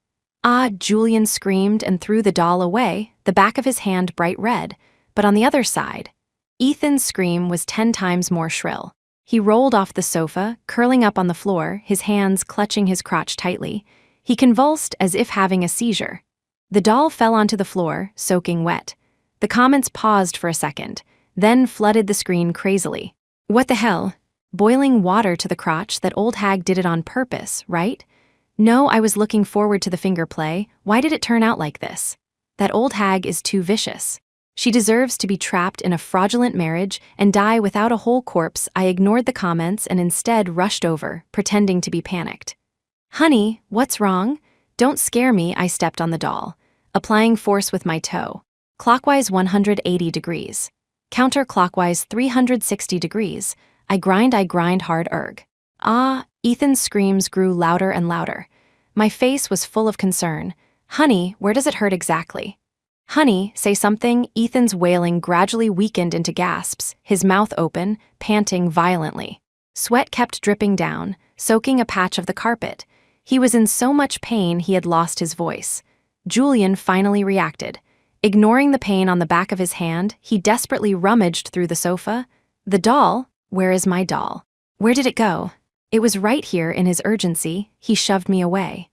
Speaker 1: "Ah!" Julian screamed and threw the doll away, the back of his hand bright red. But on the other side, Ethan's scream was 10 times more shrill. He rolled off the sofa, curling up on the floor, his hands clutching his crotch tightly. He convulsed as if having a seizure. The doll fell onto the floor, soaking wet. The comments paused for a second, then flooded the screen crazily. "What the hell? Boiling water to the crotch? That old hag did it on purpose, right? No, I was looking forward to the finger play. Why did it turn out like this? That old hag is too vicious. She deserves to be trapped in a fraudulent marriage and die without a whole corpse." I ignored the comments and instead rushed over, pretending to be panicked. "Honey, what's wrong? Don't scare me." I stepped on the doll, applying force with my toe. Clockwise 180 degrees. Counterclockwise 360 degrees. I grind hard. Erg. Ah! Ethan's screams grew louder and louder. My face was full of concern. "Honey, where does it hurt exactly? Honey, say something." Ethan's wailing gradually weakened into gasps, his mouth open, panting violently. Sweat kept dripping down, soaking a patch of the carpet. He was in so much pain he had lost his voice. Julian finally reacted. Ignoring the pain on the back of his hand, he desperately rummaged through the sofa. "The doll? Where is my doll? Where did it go?" It was right here. In his urgency, he shoved me away.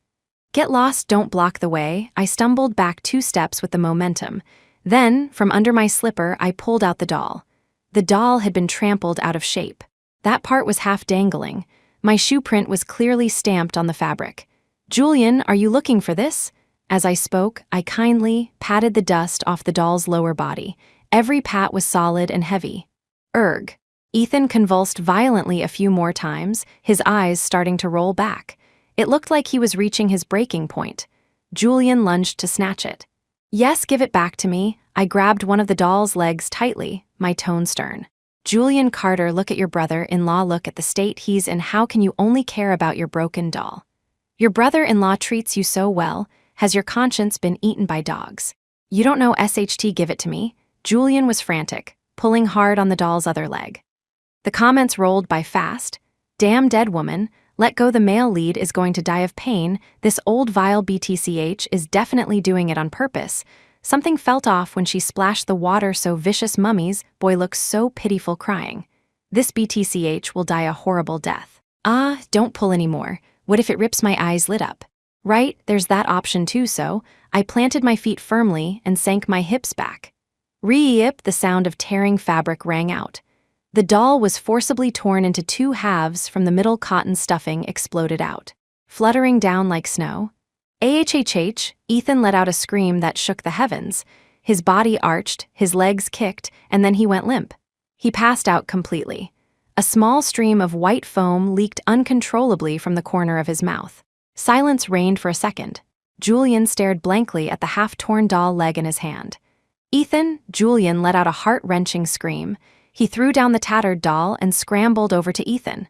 Speaker 1: "Get lost, don't block the way." I stumbled back 2 steps with the momentum. Then, from under my slipper, I pulled out the doll. The doll had been trampled out of shape. That part was half dangling. My shoe print was clearly stamped on the fabric. "Julian, are you looking for this?" As I spoke, I kindly patted the dust off the doll's lower body. Every pat was solid and heavy. Erg. Ethan convulsed violently a few more times, his eyes starting to roll back. It looked like he was reaching his breaking point. Julian lunged to snatch it. Yes, give it back to me. I grabbed one of the doll's legs tightly, my tone stern. Julian Carter, look at your brother-in-law, look at the state he's in. How can you only care about your broken doll? Your brother-in-law treats you so well. Has your conscience been eaten by dogs? You don't know SHT, give it to me. Julian was frantic, pulling hard on the doll's other leg. The comments rolled by fast. Damn dead woman, let go, the male lead is going to die of pain. This old vile BTCH is definitely doing it on purpose. Something felt off when she splashed the water so vicious. Mummies, boy looks so pitiful crying. This BTCH will die a horrible death. Ah, don't pull anymore. What if it rips my eyes lit up? Right, there's that option too, so I planted my feet firmly and sank my hips back. Re-yip, the sound of tearing fabric rang out. The doll was forcibly torn into two halves from the middle. Cotton stuffing exploded out, fluttering down like snow. AHHH, Ethan let out a scream that shook the heavens. His body arched, his legs kicked, and then he went limp. He passed out completely. A small stream of white foam leaked uncontrollably from the corner of his mouth. Silence reigned for a second. Julian stared blankly at the half-torn doll leg in his hand. Ethan, Julian let out a heart-wrenching scream. He threw down the tattered doll and scrambled over to Ethan,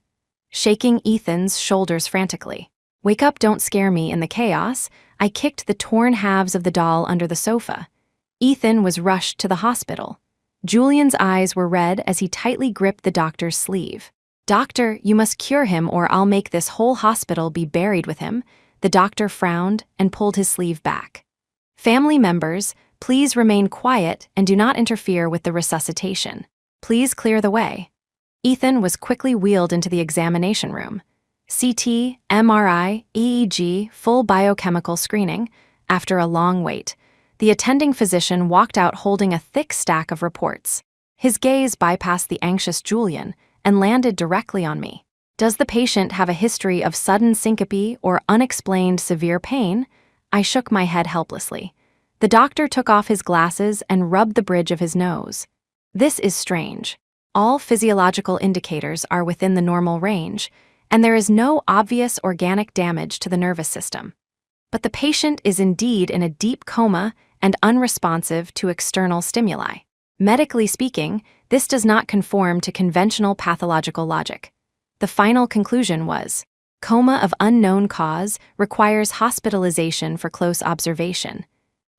Speaker 1: shaking Ethan's shoulders frantically. Wake up, don't scare me. In the chaos, I kicked the torn halves of the doll under the sofa. Ethan was rushed to the hospital. Julian's eyes were red as he tightly gripped the doctor's sleeve. Doctor, you must cure him or I'll make this whole hospital be buried with him. The doctor frowned and pulled his sleeve back. Family members, please remain quiet and do not interfere with the resuscitation. Please clear the way. Ethan was quickly wheeled into the examination room. CT, MRI, EEG, full biochemical screening. After a long wait, the attending physician walked out holding a thick stack of reports. His gaze bypassed the anxious Julian and landed directly on me. Does the patient have a history of sudden syncope or unexplained severe pain? I shook my head helplessly. The doctor took off his glasses and rubbed the bridge of his nose. This is strange. All physiological indicators are within the normal range, and there is no obvious organic damage to the nervous system. But the patient is indeed in a deep coma and unresponsive to external stimuli. Medically speaking, this does not conform to conventional pathological logic. The final conclusion was, coma of unknown cause requires hospitalization for close observation.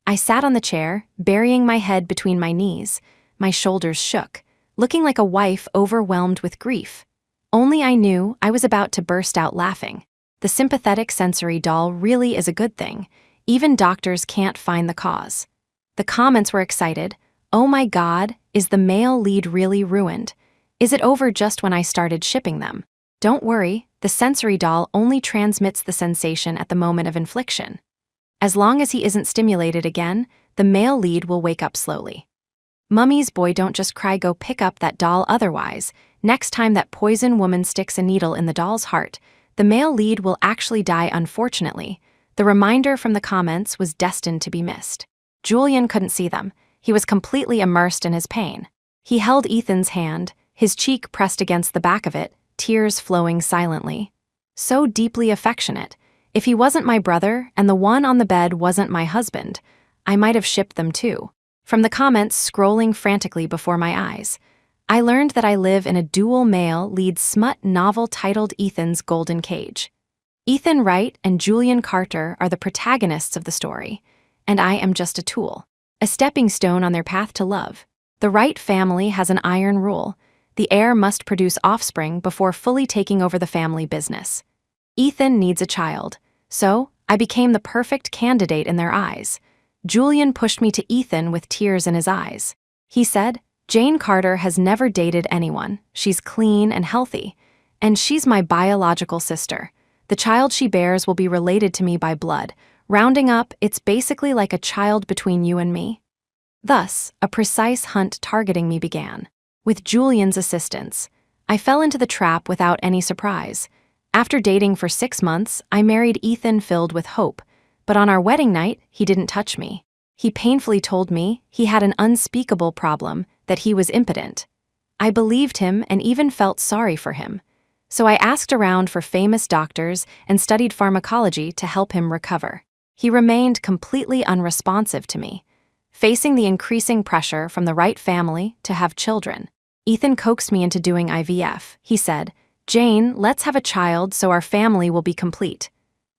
Speaker 1: I sat on the chair, burying my head between my knees. My shoulders shook, looking like a wife overwhelmed with grief. Only I knew I was about to burst out laughing. The sympathetic sensory doll really is a good thing. Even doctors can't find the cause. The comments were excited. Oh my God, is the male lead really ruined? Is it over just when I started shipping them? Don't worry, the sensory doll only transmits the sensation at the moment of infliction. As long as he isn't stimulated again, the male lead will wake up slowly. Mummies, boy, don't just cry, go pick up that doll otherwise. Next time that poison woman sticks a needle in the doll's heart, the male lead will actually die unfortunately. The reminder from the comments was destined to be missed. Julian couldn't see them. He was completely immersed in his pain. He held Ethan's hand, his cheek pressed against the back of it, tears flowing silently. So deeply affectionate. If he wasn't my brother and the one on the bed wasn't my husband, I might have shipped them too. From the comments scrolling frantically before my eyes, I learned that I live in a dual male lead smut novel titled Ethan's Golden Cage. Ethan Wright and Julian Carter are the protagonists of the story, and I am just a tool, a stepping stone on their path to love. The Wright family has an iron rule. The heir must produce offspring before fully taking over the family business. Ethan needs a child, so I became the perfect candidate in their eyes. Julian pushed me to Ethan with tears in his eyes. He said, Jane Carter has never dated anyone. She's clean and healthy. And she's my biological sister. The child she bears will be related to me by blood. Rounding up, it's basically like a child between you and me. Thus, a precise hunt targeting me began. With Julian's assistance, I fell into the trap without any surprise. After dating for 6 months, I married Ethan filled with hope. But on our wedding night, he didn't touch me. He painfully told me he had an unspeakable problem, that he was impotent. I believed him and even felt sorry for him. So I asked around for famous doctors and studied pharmacology to help him recover. He remained completely unresponsive to me, facing the increasing pressure from the right family to have children. Ethan coaxed me into doing IVF. He said, "Jane, let's have a child so our family will be complete."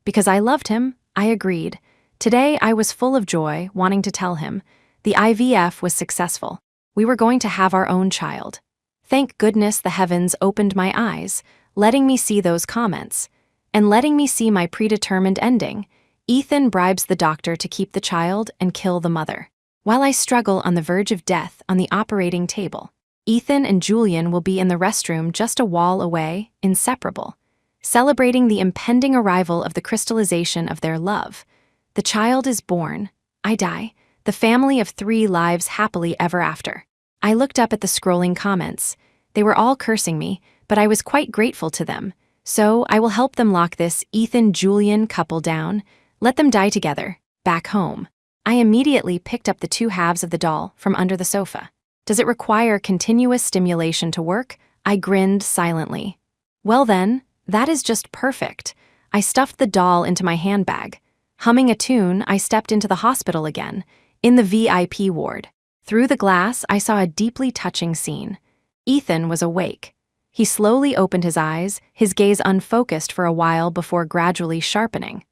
Speaker 1: Because I loved him, I agreed. Today I was full of joy, wanting to tell him. The IVF was successful. We were going to have our own child. Thank goodness the heavens opened my eyes, letting me see those comments, and letting me see my predetermined ending. Ethan bribes the doctor to keep the child and kill the mother. While I struggle on the verge of death on the operating table, Ethan and Julian will be in the restroom just a wall away, inseparable, celebrating the impending arrival of the crystallization of their love. The child is born. I die. The family of 3 lives happily ever after. I looked up at the scrolling comments. They were all cursing me, but I was quite grateful to them. So I will help them lock this Ethan-Julian couple down. Let them die together, back home. I immediately picked up the 2 halves of the doll from under the sofa. Does it require continuous stimulation to work? I grinned silently. Well then, that is just perfect. I stuffed the doll into my handbag. Humming a tune, I stepped into the hospital again, in the VIP ward. Through the glass, I saw a deeply touching scene. Ethan was awake. He slowly opened his eyes, his gaze unfocused for a while before gradually sharpening.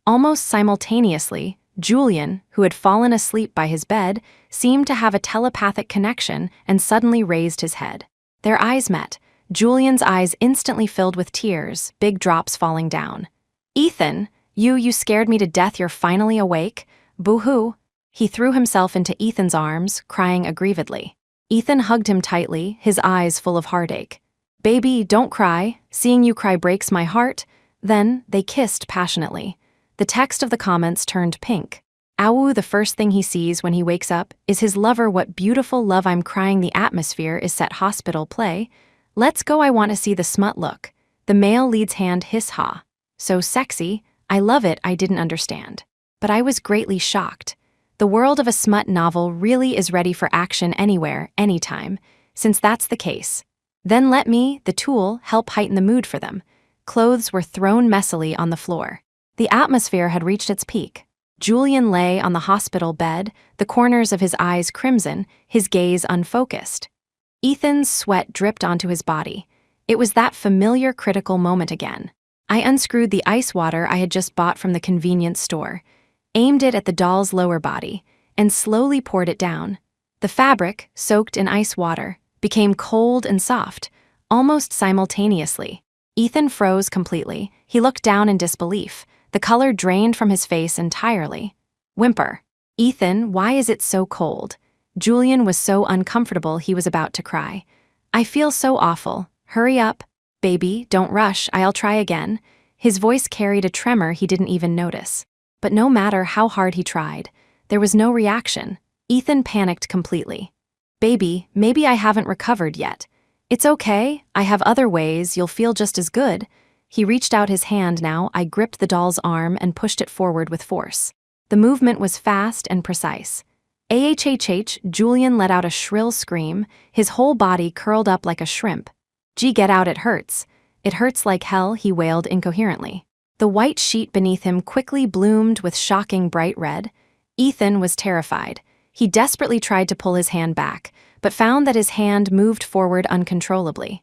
Speaker 1: Almost simultaneously, Julian, who had fallen asleep by his bed, seemed to have a telepathic connection and suddenly raised his head. Their eyes met. Julian's eyes instantly filled with tears, big drops falling down. "Ethan, you scared me to death. You're finally awake? Boo-hoo." He threw himself into Ethan's arms, crying aggrievedly. Ethan hugged him tightly, his eyes full of heartache. "Baby, don't cry. Seeing you cry breaks my heart." Then they kissed passionately. The text of the comments turned pink. Awu, the first thing he sees when he wakes up is his lover. What beautiful love, I'm crying. The atmosphere is set hospital play. Let's go, I want to see the smut look. The male lead's hand hiss-ha. So sexy, I love it. I didn't understand. But I was greatly shocked. The world of a smut novel really is ready for action anywhere, anytime, since that's the case. Then let me, the tool, help heighten the mood for them. Clothes were thrown messily on the floor. The atmosphere had reached its peak. Julian lay on the hospital bed, the corners of his eyes crimson, his gaze unfocused. Ethan's sweat dripped onto his body. It was that familiar critical moment again. I unscrewed the ice water I had just bought from the convenience store, aimed it at the doll's lower body, and slowly poured it down. The fabric, soaked in ice water, became cold and soft, almost simultaneously. Ethan froze completely. He looked down in disbelief. The color drained from his face entirely. Whimper. "Ethan, why is it so cold?" Julian was so uncomfortable he was about to cry. "I feel so awful. Hurry up. Baby, don't rush. I'll try again." His voice carried a tremor he didn't even notice. But no matter how hard he tried, there was no reaction. Ethan panicked completely. "Baby, maybe I haven't recovered yet. It's okay. I have other ways. You'll feel just as good." He reached out his hand now. I gripped the doll's arm and pushed it forward with force. The movement was fast and precise. "Ahhh," Julian let out a shrill scream, his whole body curled up like a shrimp. "Gee, get out, it hurts. It hurts like hell," he wailed incoherently. The white sheet beneath him quickly bloomed with shocking bright red. Ethan was terrified. He desperately tried to pull his hand back, but found that his hand moved forward uncontrollably.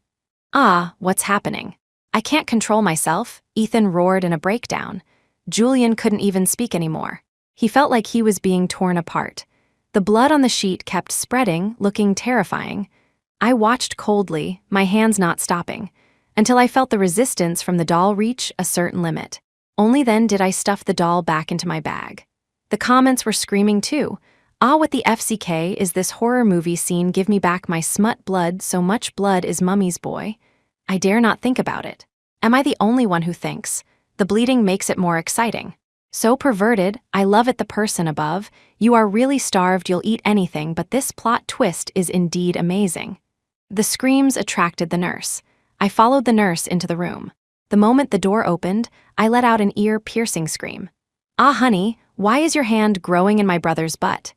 Speaker 1: "Ah, what's happening? I can't control myself," Ethan roared in a breakdown. Julian couldn't even speak anymore. He felt like he was being torn apart. The blood on the sheet kept spreading, looking terrifying. I watched coldly, my hands not stopping, until I felt the resistance from the doll reach a certain limit. Only then did I stuff the doll back into my bag. The comments were screaming too. "Ah, what the FCK is this horror movie scene? Give me back my smut blood. So much blood is mummy's boy." I dare not think about it. Am I the only one who thinks? The bleeding makes it more exciting. So perverted. I love it. The person above. "You are really starved. You'll eat anything, but this plot twist is indeed amazing." The screams attracted the nurse. I followed the nurse into the room. The moment the door opened, I let out an ear-piercing scream. "Ah, honey, why is your hand growing in my brother's butt?"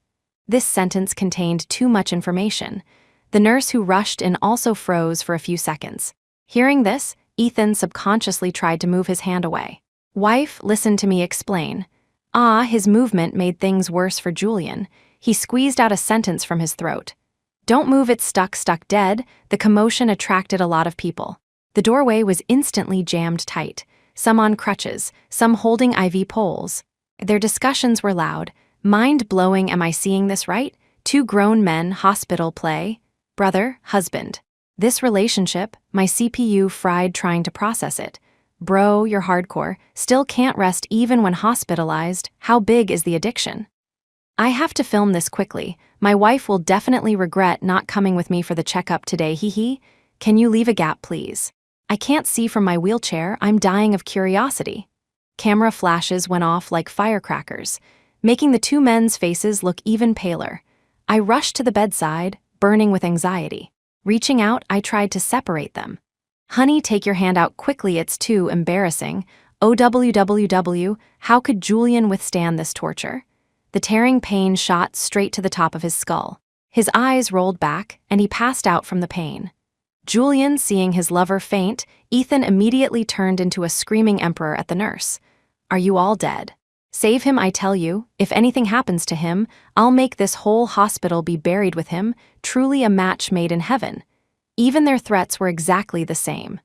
Speaker 1: This sentence contained too much information. The nurse who rushed in also froze for a few seconds. Hearing this, Ethan subconsciously tried to move his hand away. "Wife, listen to me explain." Ah, his movement made things worse for Julian. He squeezed out a sentence from his throat. "Don't move, it's stuck dead." The commotion attracted a lot of people. The doorway was instantly jammed tight, some on crutches, some holding IV poles. Their discussions were loud. Mind-blowing, am I seeing this right? Two grown men, hospital play. Brother, husband. This relationship, my CPU fried trying to process it. Bro, you're hardcore, still can't rest even when hospitalized. How big is the addiction? I have to film this quickly. My wife will definitely regret not coming with me for the checkup today, hee. Can you leave a gap, please? I can't see from my wheelchair, I'm dying of curiosity. Camera flashes went off like firecrackers, making the two men's faces look even paler. I rushed to the bedside, burning with anxiety. Reaching out, I tried to separate them. Honey, take your hand out quickly, it's too embarrassing. OWWW, how could Julian withstand this torture? The tearing pain shot straight to the top of his skull. His eyes rolled back, and he passed out from the pain. Julian, seeing his lover faint, Ethan immediately turned into a screaming emperor at the nurse. "Are you all dead? Save him, I tell you. If anything happens to him, I'll make this whole hospital be buried with him. Truly a match made in heaven." Even their threats were exactly the same.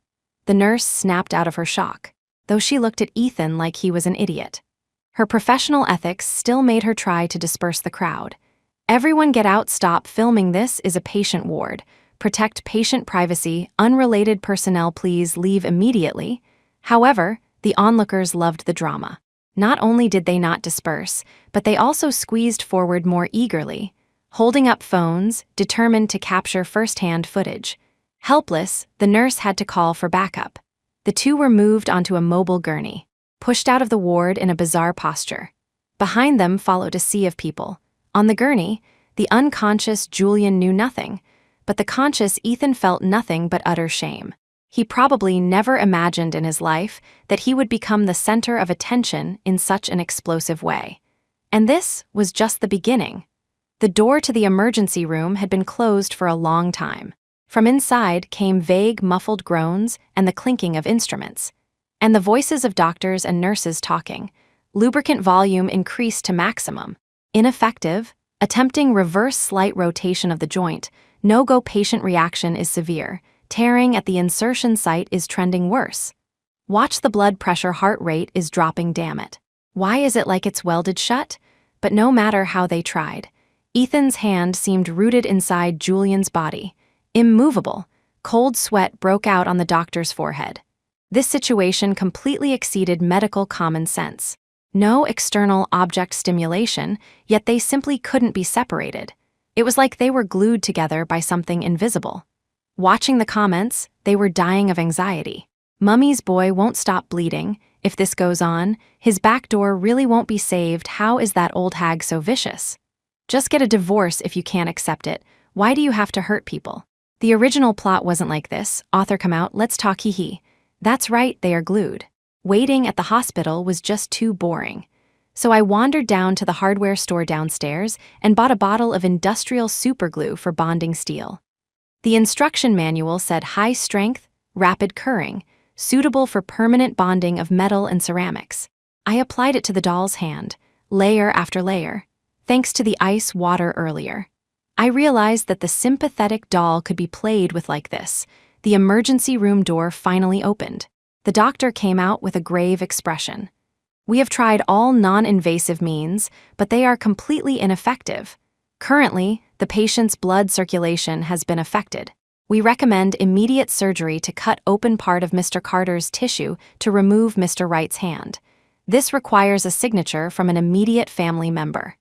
Speaker 1: The nurse snapped out of her shock, though she looked at Ethan like he was an idiot. Her professional ethics still made her try to disperse the crowd. "Everyone get out, stop filming, this is a patient ward. Protect patient privacy, unrelated personnel please leave immediately." However, the onlookers loved the drama. Not only did they not disperse, but they also squeezed forward more eagerly, holding up phones, determined to capture first-hand footage. Helpless, the nurse had to call for backup. The two were moved onto a mobile gurney, pushed out of the ward in a bizarre posture. Behind them followed a sea of people. On the gurney, the unconscious Julian knew nothing, but the conscious Ethan felt nothing but utter shame. He probably never imagined in his life that he would become the center of attention in such an explosive way. And this was just the beginning. The door to the emergency room had been closed for a long time. From inside came vague, muffled groans and the clinking of instruments, and the voices of doctors and nurses talking. Lubricant volume increased to maximum. Ineffective. Attempting reverse slight rotation of the joint. No-go, patient reaction is severe. Tearing at the insertion site is trending worse. Watch the blood pressure, heart rate is dropping, damn it. Why is it like it's welded shut? But no matter how they tried, Ethan's hand seemed rooted inside Julian's body. Immovable. Cold sweat broke out on the doctor's forehead. This situation completely exceeded medical common sense. No external object stimulation, yet they simply couldn't be separated. It was like they were glued together by something invisible. Watching the comments, they were dying of anxiety. "Mummy's boy won't stop bleeding. If this goes on, his back door really won't be saved. How is that old hag so vicious? Just get a divorce if you can't accept it. Why do you have to hurt people?" The original plot wasn't like this. Author come out, let's talk, hee. That's right, they are glued. Waiting at the hospital was just too boring. So I wandered down to the hardware store downstairs and bought a bottle of industrial superglue for bonding steel. The instruction manual said high strength, rapid curing, suitable for permanent bonding of metal and ceramics. I applied it to the doll's hand, layer after layer, thanks to the ice water earlier. I realized that the sympathetic doll could be played with like this. The emergency room door finally opened. The doctor came out with a grave expression. "We have tried all non-invasive means, but they are completely ineffective. Currently, the patient's blood circulation has been affected. We recommend immediate surgery to cut open part of Mr. Carter's tissue to remove Mr. Wright's hand. This requires a signature from an immediate family member."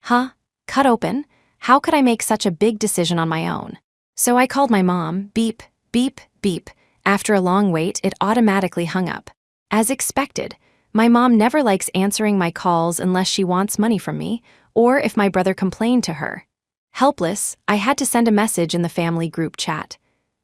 Speaker 1: Huh? Cut open? How could I make such a big decision on my own? So I called my mom. Beep, beep, beep. After a long wait, it automatically hung up. As expected, my mom never likes answering my calls unless she wants money from me, or if my brother complained to her. Helpless, I had to send a message in the family group chat.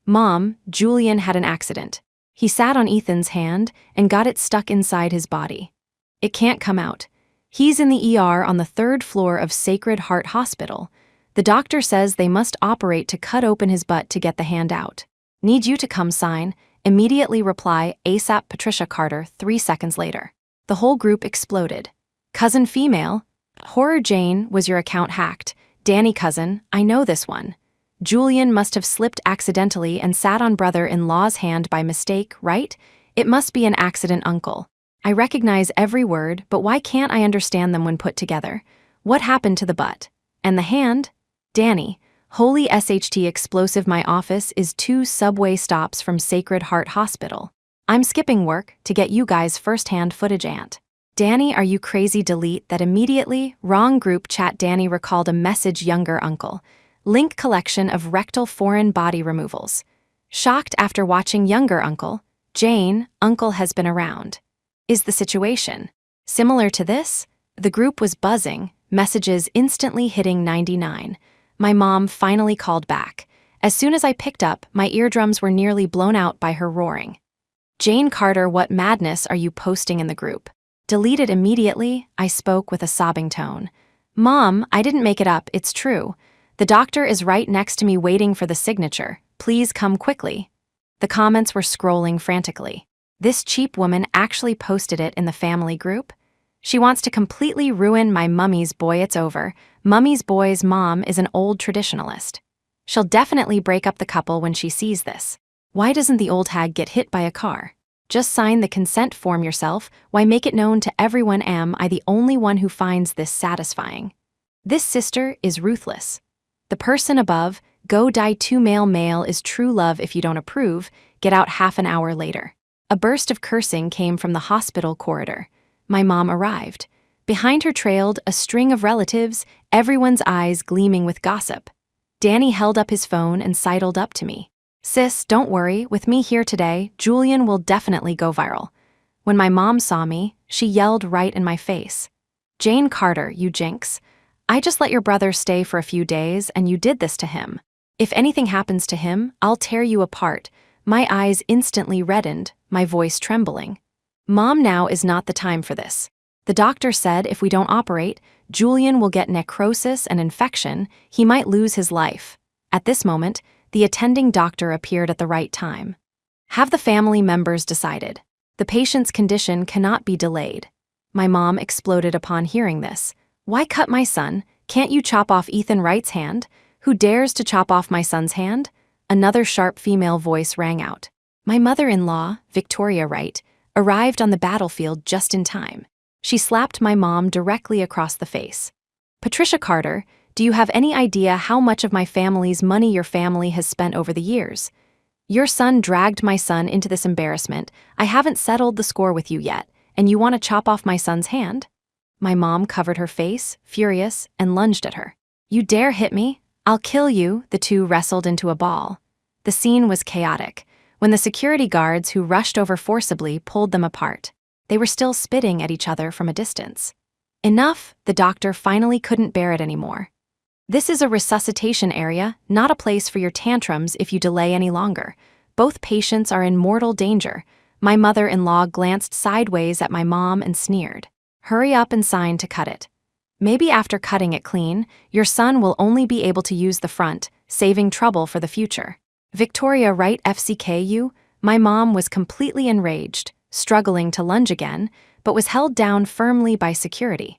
Speaker 1: "Mom, Julian had an accident. He sat on Ethan's hand and got it stuck inside his body. It can't come out. He's in the ER on the third floor of Sacred Heart Hospital. The doctor says they must operate to cut open his butt to get the hand out. Need you to come sign. Immediately reply ASAP Patricia Carter 3 seconds later. The whole group exploded. Cousin female? Horror Jane, was your account hacked? Danny cousin, I know this one. Julian must have slipped accidentally and sat on brother-in-law's hand by mistake, right? It must be an accident, uncle. I recognize every word, but why can't I understand them when put together? What happened to the butt? And the hand? Danny, holy SHT explosive, my office is 2 subway stops from Sacred Heart Hospital. I'm skipping work to get you guys first-hand footage, aunt. Danny, are you crazy? Delete that immediately. Wrong group chat. Danny recalled a message, younger uncle. Link collection of rectal foreign body removals. Shocked after watching younger uncle. Jane, uncle has been around. Is the situation similar to this? The group was buzzing, messages instantly hitting 99. My mom finally called back. As soon as I picked up, my eardrums were nearly blown out by her roaring. Jane Carter, what madness are you posting in the group? Delete it immediately, I spoke with a sobbing tone. Mom, I didn't make it up, it's true. The doctor is right next to me waiting for the signature. Please come quickly. The comments were scrolling frantically. This cheap woman actually posted it in the family group? She wants to completely ruin my mummy's boy. It's over. Mummy's boy's mom is an old traditionalist. She'll definitely break up the couple when she sees this. Why doesn't the old hag get hit by a car? Just sign the consent form yourself. Why make it known to everyone? Am I the only one who finds this satisfying? This sister is ruthless. The person above, go die 2 male is true love. If you don't approve, get out. Half an hour later. A burst of cursing came from the hospital corridor. My mom arrived. Behind her trailed a string of relatives, everyone's eyes gleaming with gossip. Danny held up his phone and sidled up to me. Sis, don't worry, with me here today, Julian will definitely go viral. When my mom saw me, she yelled right in my face. Jane Carter, you jinx. I just let your brother stay for a few days and you did this to him. If anything happens to him, I'll tear you apart. My eyes instantly reddened, my voice trembling. Mom, now is not the time for this. The doctor said if we don't operate, Julian will get necrosis and infection. He might lose his life. At this moment, the attending doctor appeared at the right time. Have the family members decided? The patient's condition cannot be delayed. My mom exploded upon hearing this. Why cut my son? Can't you chop off Ethan Wright's hand? Who dares to chop off my son's hand? Another sharp female voice rang out. My mother-in-law, Victoria Wright, arrived on the battlefield just in time. She slapped my mom directly across the face. Patricia Carter, do you have any idea how much of my family's money your family has spent over the years? Your son dragged my son into this embarrassment. I haven't settled the score with you yet, and you want to chop off my son's hand? My mom covered her face, furious, and lunged at her. You dare hit me? I'll kill you. The two wrestled into a ball. The scene was chaotic. When the security guards who rushed over forcibly pulled them apart, they were still spitting at each other from a distance. Enough, the doctor finally couldn't bear it anymore. This is a resuscitation area, not a place for your tantrums if you delay any longer. Both patients are in mortal danger. My mother-in-law glanced sideways at my mom and sneered. Hurry up and sign to cut it. Maybe after cutting it clean, your son will only be able to use the front, saving trouble for the future. Victoria Wright FCKU, my mom was completely enraged, struggling to lunge again, but was held down firmly by security.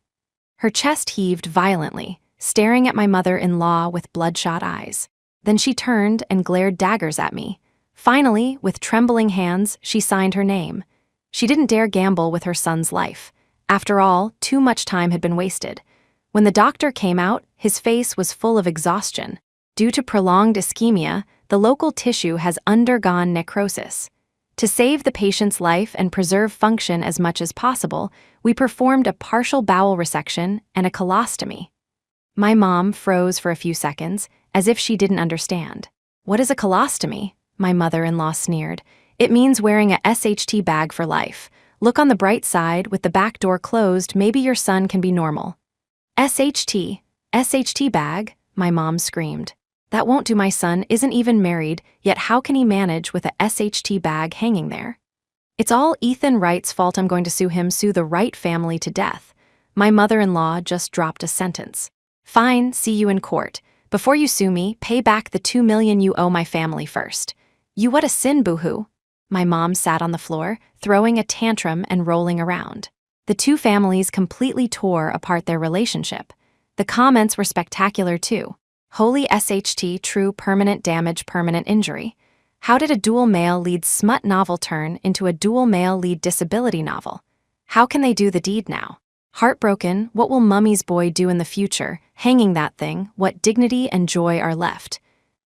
Speaker 1: Her chest heaved violently, staring at my mother-in-law with bloodshot eyes. Then she turned and glared daggers at me. Finally, with trembling hands, she signed her name. She didn't dare gamble with her son's life. After all, too much time had been wasted. When the doctor came out, his face was full of exhaustion. Due to prolonged ischemia, the local tissue has undergone necrosis. To save the patient's life and preserve function as much as possible, we performed a partial bowel resection and a colostomy. My mom froze for a few seconds, as if she didn't understand. What is a colostomy? My mother-in-law sneered. It means wearing a SHT bag for life. Look on the bright side, with the back door closed, maybe your son can be normal. SHT bag? My mom screamed. That won't do. My son isn't even married, yet how can he manage with a SHT bag hanging there? It's all Ethan Wright's fault. I'm going to sue him, sue the Wright family to death. My mother-in-law just dropped a sentence. Fine, see you in court. Before you sue me, pay back the $2 million you owe my family first. You what a sin, boo-hoo. My mom sat on the floor, throwing a tantrum and rolling around. The two families completely tore apart their relationship. The comments were spectacular too. Holy SHT, true permanent damage, permanent injury. How did a dual male lead smut novel turn into a dual male lead disability novel? How can they do the deed now? Heartbroken, what will Mummy's boy do in the future? Hanging that thing, what dignity and joy are left?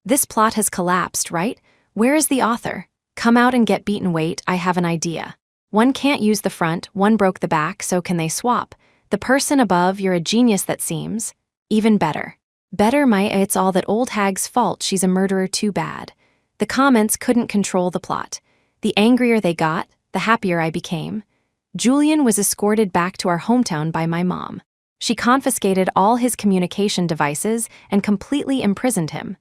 Speaker 1: This plot has collapsed, right? Where is the author? Come out and get beaten. Wait, I have an idea. One can't use the front, one broke the back, so can they swap? The person above, you're a genius that seems. Even better. Better it's all that old hag's fault, she's a murderer too bad. The comments couldn't control the plot. The angrier they got, the happier I became. Julian was escorted back to our hometown by my mom. She confiscated all his communication devices and completely imprisoned him,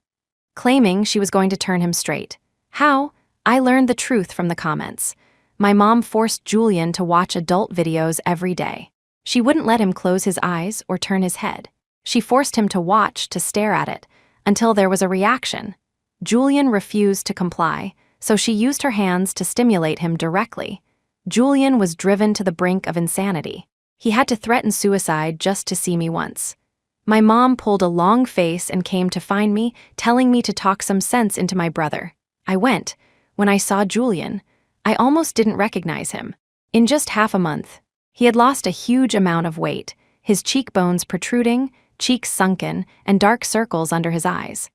Speaker 1: claiming she was going to turn him straight. How? I learned the truth from the comments. My mom forced Julian to watch adult videos every day. She wouldn't let him close his eyes or turn his head. She forced him to watch, to stare at it, until there was a reaction. Julian refused to comply, so she used her hands to stimulate him directly. Julian was driven to the brink of insanity. He had to threaten suicide just to see me once. My mom pulled a long face and came to find me, telling me to talk some sense into my brother. I went. When I saw Julian, I almost didn't recognize him. In just half a month, he had lost a huge amount of weight, his cheekbones protruding, cheeks sunken, and dark circles under his eyes.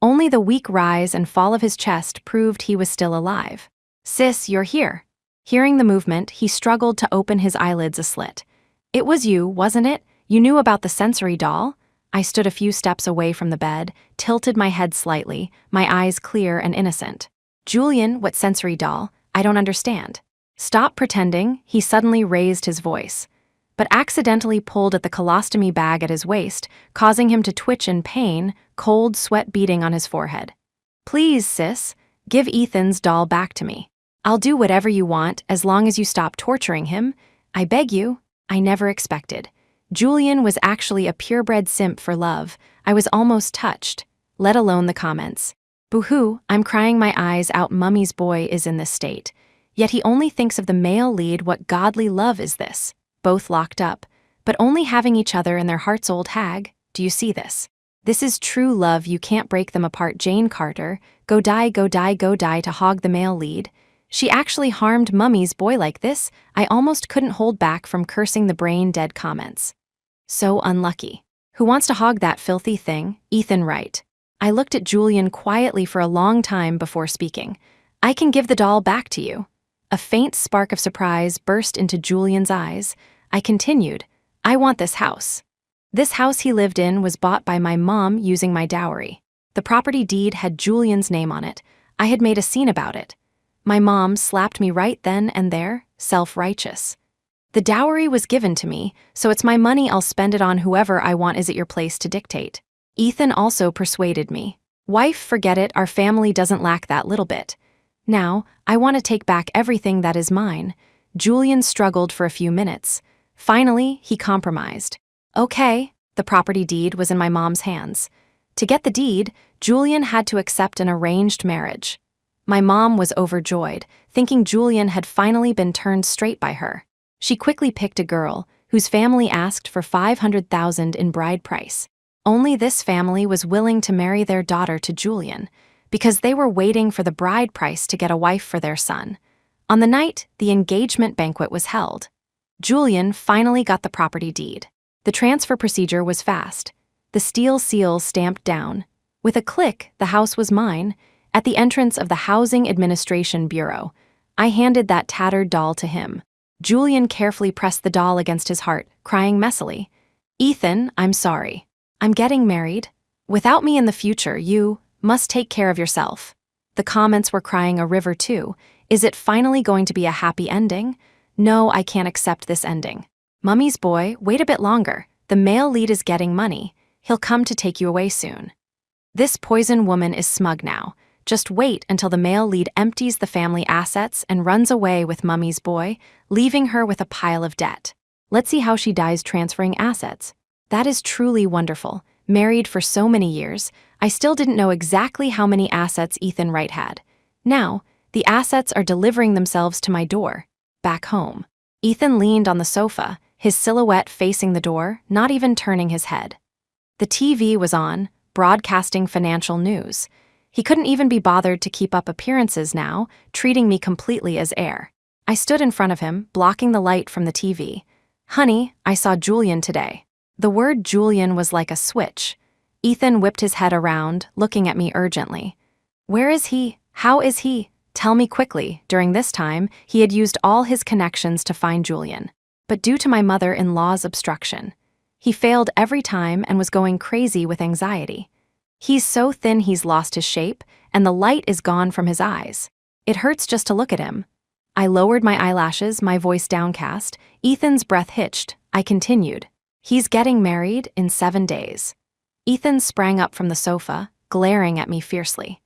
Speaker 1: Only the weak rise and fall of his chest proved he was still alive. Sis, you're here. Hearing the movement, he struggled to open his eyelids a slit. It was you, wasn't it? You knew about the sensory doll? I stood a few steps away from the bed, tilted my head slightly, my eyes clear and innocent. Julian, what sensory doll? I don't understand. Stop pretending, he suddenly raised his voice, but accidentally pulled at the colostomy bag at his waist, causing him to twitch in pain, cold sweat beading on his forehead. Please, sis, give Ethan's doll back to me. I'll do whatever you want as long as you stop torturing him. I beg you. I never expected. Julian was actually a purebred simp for love. I was almost touched, let alone the comments. Boo-hoo, I'm crying my eyes out. Mummy's boy is in this state. Yet he only thinks of the male lead. What godly love is this? Both locked up, but only having each other in their hearts. Old hag, do you see this? This is true love. You can't break them apart. Jane Carter, go die, go die, go die to hog the male lead. She actually harmed Mummy's boy like this. I almost couldn't hold back from cursing the brain-dead comments. So unlucky. Who wants to hog that filthy thing? Ethan, right. I looked at Julian quietly for a long time before speaking. I can give the doll back to you. A faint spark of surprise burst into Julian's eyes. I continued, I want this house. This house he lived in was bought by my mom using my dowry. The property deed had Julian's name on it. I had made a scene about it. My mom slapped me right then and there, self-righteous. The dowry was given to me, so it's my money. I'll spend it on whoever I want. Is it your place to dictate? Ethan also persuaded me. Wife, forget it, our family doesn't lack that little bit. Now, I want to take back everything that is mine. Julian struggled for a few minutes. Finally, he compromised. Okay, the property deed was in my mom's hands. To get the deed, Julian had to accept an arranged marriage. My mom was overjoyed, thinking Julian had finally been turned straight by her. She quickly picked a girl, whose family asked for $500,000 in bride price. Only this family was willing to marry their daughter to Julian, because they were waiting for the bride price to get a wife for their son. On the night the engagement banquet was held, Julian finally got the property deed. The transfer procedure was fast. The steel seal stamped down. With a click, the house was mine. At the entrance of the Housing Administration Bureau, I handed that tattered doll to him. Julian carefully pressed the doll against his heart, crying messily. Ethan, I'm sorry. I'm getting married. Without me in the future, you must take care of yourself. The comments were crying a river too. Is it finally going to be a happy ending? No, I can't accept this ending. Mummy's boy, wait a bit longer. The male lead is getting money. He'll come to take you away soon. This poison woman is smug now. Just wait until the male lead empties the family assets and runs away with Mummy's boy, leaving her with a pile of debt. Let's see how she dies transferring assets. That is truly wonderful. Married for so many years, I still didn't know exactly how many assets Ethan Wright had. Now, the assets are delivering themselves to my door, back home. Ethan leaned on the sofa, his silhouette facing the door, not even turning his head. The TV was on, broadcasting financial news. He couldn't even be bothered to keep up appearances now, treating me completely as heir. I stood in front of him, blocking the light from the TV. "Honey, I saw Julian today." The word Julian was like a switch. Ethan whipped his head around, looking at me urgently. "Where is he? How is he? Tell me quickly." During this time, he had used all his connections to find Julian. But due to my mother-in-law's obstruction, he failed every time and was going crazy with anxiety. He's so thin he's lost his shape, and the light is gone from his eyes. It hurts just to look at him. I lowered my eyelashes, my voice downcast. Ethan's breath hitched. I continued. "He's getting married in 7 days." Ethan sprang up from the sofa, glaring at me fiercely.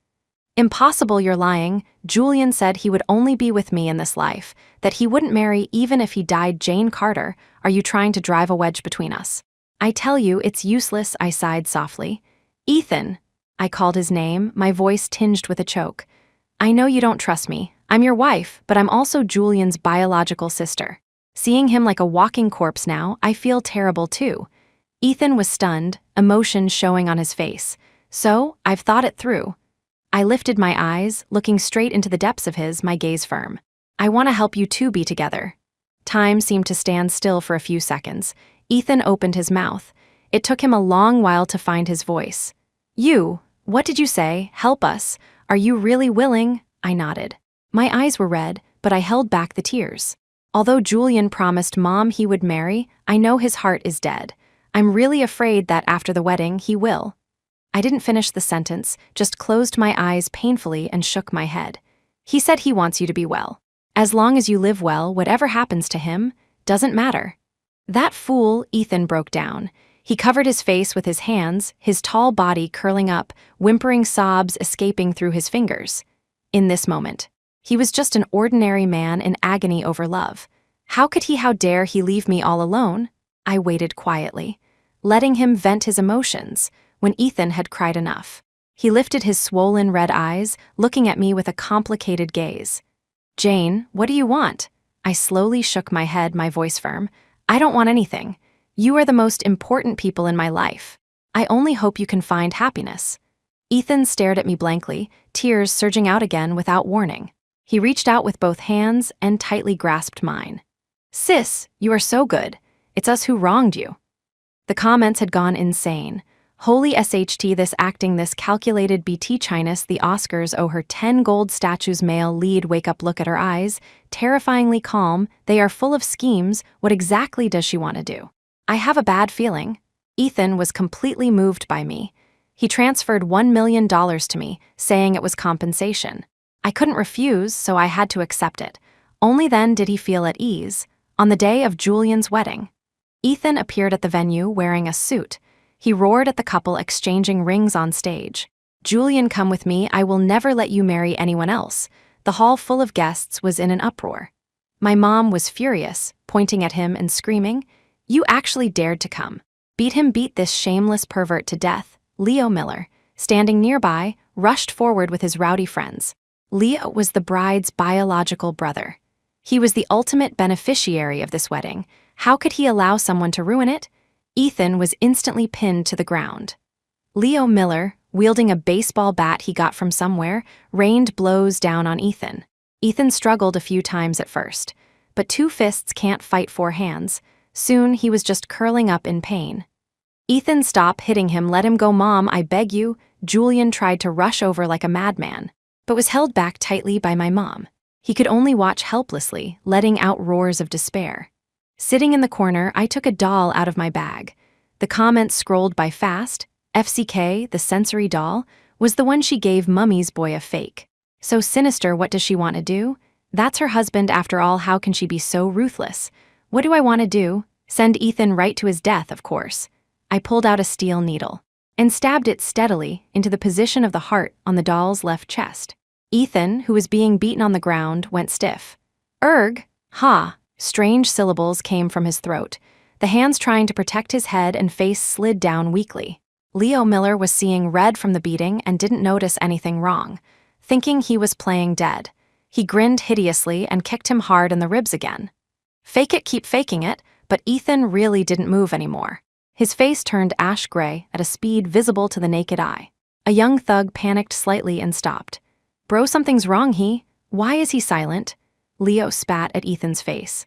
Speaker 1: "Impossible, you're lying. Julian said he would only be with me in this life, that he wouldn't marry even if he died Jane Carter. Are you trying to drive a wedge between us?" "I tell you, it's useless," I sighed softly. "Ethan," I called his name, my voice tinged with a choke. "I know you don't trust me. I'm your wife, but I'm also Julian's biological sister. Seeing him like a walking corpse now, I feel terrible too." Ethan was stunned, emotion showing on his face. "So, I've thought it through." I lifted my eyes, looking straight into the depths of his, my gaze firm. "I want to help you two be together." Time seemed to stand still for a few seconds. Ethan opened his mouth. It took him a long while to find his voice. "You, what did you say? Help us. Are you really willing?" I nodded. My eyes were red, but I held back the tears. Although Julian promised Mom he would marry, I know his heart is dead. I'm really afraid that after the wedding, he will. I didn't finish the sentence, just closed my eyes painfully and shook my head. "He said he wants you to be well. As long as you live well, whatever happens to him, doesn't matter." "That fool," Ethan broke down. He covered his face with his hands, his tall body curling up, whimpering sobs escaping through his fingers. In this moment, he was just an ordinary man in agony over love. How dare he leave me all alone? I waited quietly, letting him vent his emotions. When Ethan had cried enough, he lifted his swollen red eyes, looking at me with a complicated gaze. "Jane, what do you want?" I slowly shook my head, my voice firm. "I don't want anything. You are the most important people in my life. I only hope you can find happiness." Ethan stared at me blankly, tears surging out again without warning. He reached out with both hands and tightly grasped mine. "Sis, you are so good. It's us who wronged you." The comments had gone insane. Holy SHT, this acting, this calculated BT Chinese, the Oscars owe her 10 gold statues. Male lead, wake up, look at her eyes. Terrifyingly calm, they are full of schemes. What exactly does she want to do? I have a bad feeling. Ethan was completely moved by me. He transferred $1 million to me, saying it was compensation. I couldn't refuse, so I had to accept it. Only then did he feel at ease. On the day of Julian's wedding, Ethan appeared at the venue wearing a suit. He roared at the couple exchanging rings on stage. "Julian, come with me. I will never let you marry anyone else." The hall full of guests was in an uproar. My mom was furious, pointing at him and screaming, "You actually dared to come. Beat him, beat this shameless pervert to death." Leo Miller, standing nearby, rushed forward with his rowdy friends. Leo was the bride's biological brother. He was the ultimate beneficiary of this wedding. How could he allow someone to ruin it? Ethan was instantly pinned to the ground. Leo Miller, wielding a baseball bat he got from somewhere, rained blows down on Ethan. Ethan struggled a few times at first, but 2 fists can't fight 4 hands. Soon he was just curling up in pain. "Ethan, stop hitting him. Let him go, Mom, I beg you." Julian tried to rush over like a madman, but was held back tightly by my mom. He could only watch helplessly, letting out roars of despair. Sitting in the corner, I took a doll out of my bag. The comments scrolled by fast. FCK, the sensory doll, was the one she gave Mummy's boy a fake. So sinister, what does she want to do? That's her husband after all, how can she be so ruthless? What do I want to do? Send Ethan right to his death, of course. I pulled out a steel needle and stabbed it steadily into the position of the heart on the doll's left chest. Ethan, who was being beaten on the ground, went stiff. "Erg, ha," Strange syllables came from his throat. The hands trying to protect his head and face slid down weakly. Leo Miller was seeing red from the beating and didn't notice anything wrong, thinking he was playing dead. He grinned hideously and kicked him hard in the ribs again. Fake it, keep faking it, but Ethan really didn't move anymore. His face turned ash gray at a speed visible to the naked eye. A young thug panicked slightly and stopped. Bro, something's wrong, Why is he silent? Leo spat at Ethan's face.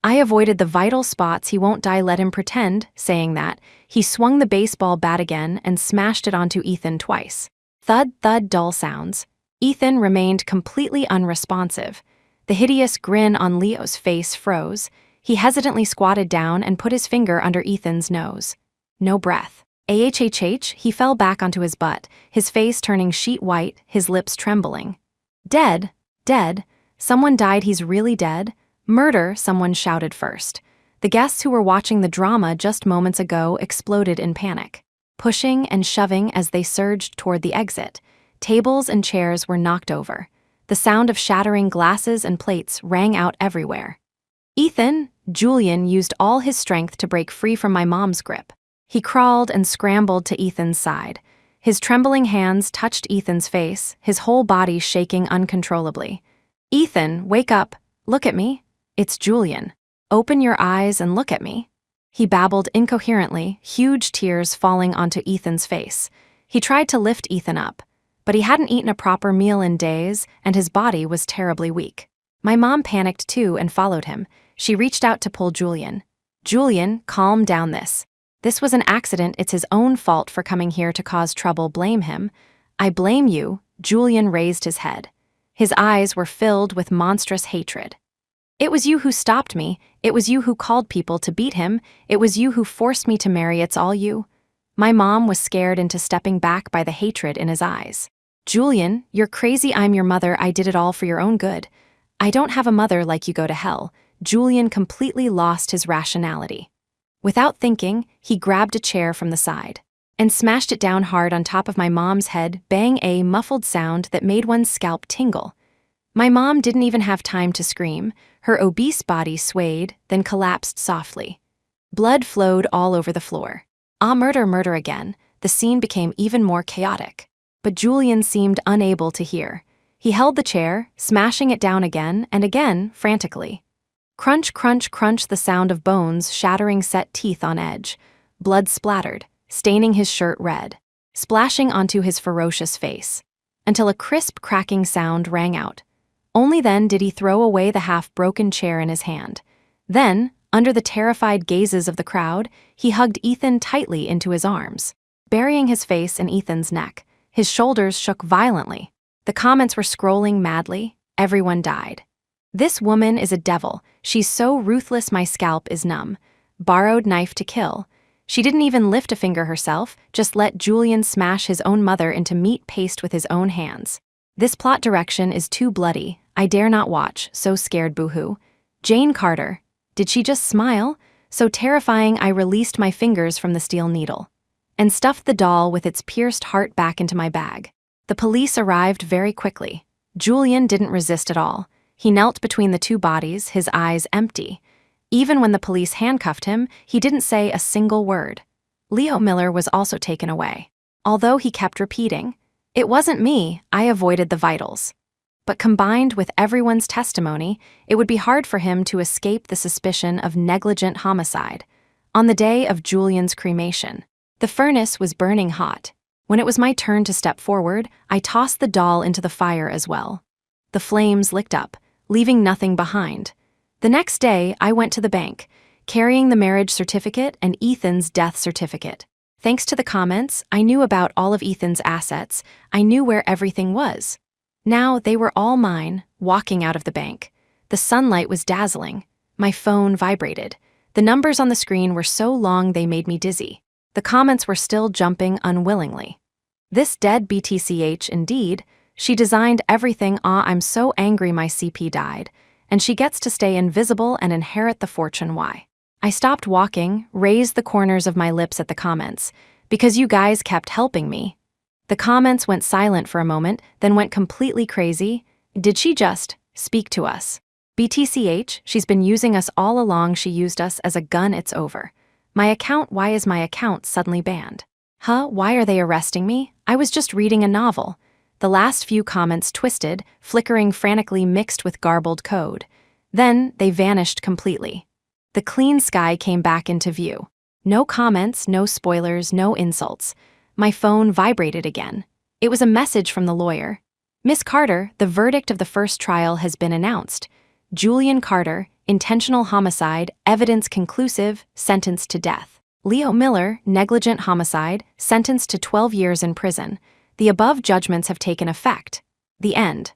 Speaker 1: I avoided the vital spots, he won't die, let him pretend. Saying that, he swung the baseball bat again and smashed it onto Ethan twice. Thud, thud, dull sounds. Ethan remained completely unresponsive. The hideous grin on Leo's face froze. He hesitantly squatted down and put his finger under Ethan's nose. No breath. Ahhh, he fell back onto his butt, his face turning sheet white, his lips trembling. Dead, dead, someone died, he's really dead. Murder, someone shouted first. The guests who were watching the drama just moments ago exploded in panic, pushing and shoving as they surged toward the exit. Tables and chairs were knocked over. The sound of shattering glasses and plates rang out everywhere. Ethan, Julian used all his strength to break free from my mom's grip. He crawled and scrambled to Ethan's side. His trembling hands touched Ethan's face, his whole body shaking uncontrollably. Ethan, wake up. Look at me. It's Julian. Open your eyes and look at me. He babbled incoherently, huge tears falling onto Ethan's face. He tried to lift Ethan up, but he hadn't eaten a proper meal in days, and his body was terribly weak. My mom panicked too and followed him. She reached out to pull Julian. Julian, calm down this. This was an accident, it's his own fault for coming here to cause trouble, blame him. I blame you, Julian raised his head. His eyes were filled with monstrous hatred. It was you who stopped me, it was you who called people to beat him, it was you who forced me to marry, it's all you. My mom was scared into stepping back by the hatred in his eyes. Julian, you're crazy, I'm your mother, I did it all for your own good. I don't have a mother, like you, go to hell. Julian completely lost his rationality. Without thinking, he grabbed a chair from the side and smashed it down hard on top of my mom's head, bang, a muffled sound that made one's scalp tingle. My mom didn't even have time to scream. Her obese body swayed, then collapsed softly. Blood flowed all over the floor. Ah, murder, murder again. The scene became even more chaotic. But Julian seemed unable to hear. He held the chair, smashing it down again and again, frantically. Crunch, crunch, crunch, the sound of bones shattering set teeth on edge. Blood splattered, staining his shirt red, splashing onto his ferocious face, until a crisp cracking sound rang out. Only then did he throw away the half-broken chair in his hand. Then, under the terrified gazes of the crowd, he hugged Ethan tightly into his arms, burying his face in Ethan's neck. His shoulders shook violently. The comments were scrolling madly. Everyone died. This woman is a devil. She's so ruthless, my scalp is numb. Borrowed knife to kill. She didn't even lift a finger herself, just let Julian smash his own mother into meat paste with his own hands. This plot direction is too bloody. I dare not watch, so scared, boohoo. Jane Carter. Did she just smile? So terrifying, I released my fingers from the steel needle and stuffed the doll with its pierced heart back into my bag. The police arrived very quickly. Julian didn't resist at all. He knelt between the two bodies, his eyes empty. Even when the police handcuffed him, he didn't say a single word. Leo Miller was also taken away. Although he kept repeating, "It wasn't me, I avoided the vitals." But combined with everyone's testimony, it would be hard for him to escape the suspicion of negligent homicide. On the day of Julian's cremation, the furnace was burning hot. When it was my turn to step forward, I tossed the doll into the fire as well. The flames licked up, leaving nothing behind. The next day, I went to the bank, carrying the marriage certificate and Ethan's death certificate. Thanks to the comments, I knew about all of Ethan's assets. I knew where everything was. Now they were all mine, walking out of the bank. The sunlight was dazzling. My phone vibrated. The numbers on the screen were so long they made me dizzy. The comments were still jumping unwillingly. This dead BTCH indeed. She designed everything. I'm so angry my CP died. And she gets to stay invisible and inherit the fortune. Why? I stopped walking, raised the corners of my lips at the comments. Because you guys kept helping me. The comments went silent for a moment, then went completely crazy. Did she just speak to us? BTCH, she's been using us all along. She used us as a gun. It's over. My account, why is my account suddenly banned? Huh, why are they arresting me? I was just reading a novel. The last few comments twisted, flickering frantically mixed with garbled code. Then they vanished completely. The clean sky came back into view. No comments, no spoilers, no insults. My phone vibrated again. It was a message from the lawyer. Miss Carter, the verdict of the first trial has been announced. Julian Carter, intentional homicide, evidence conclusive, sentenced to death. Leo Miller, negligent homicide, sentenced to 12 years in prison. The above judgments have taken effect. The end.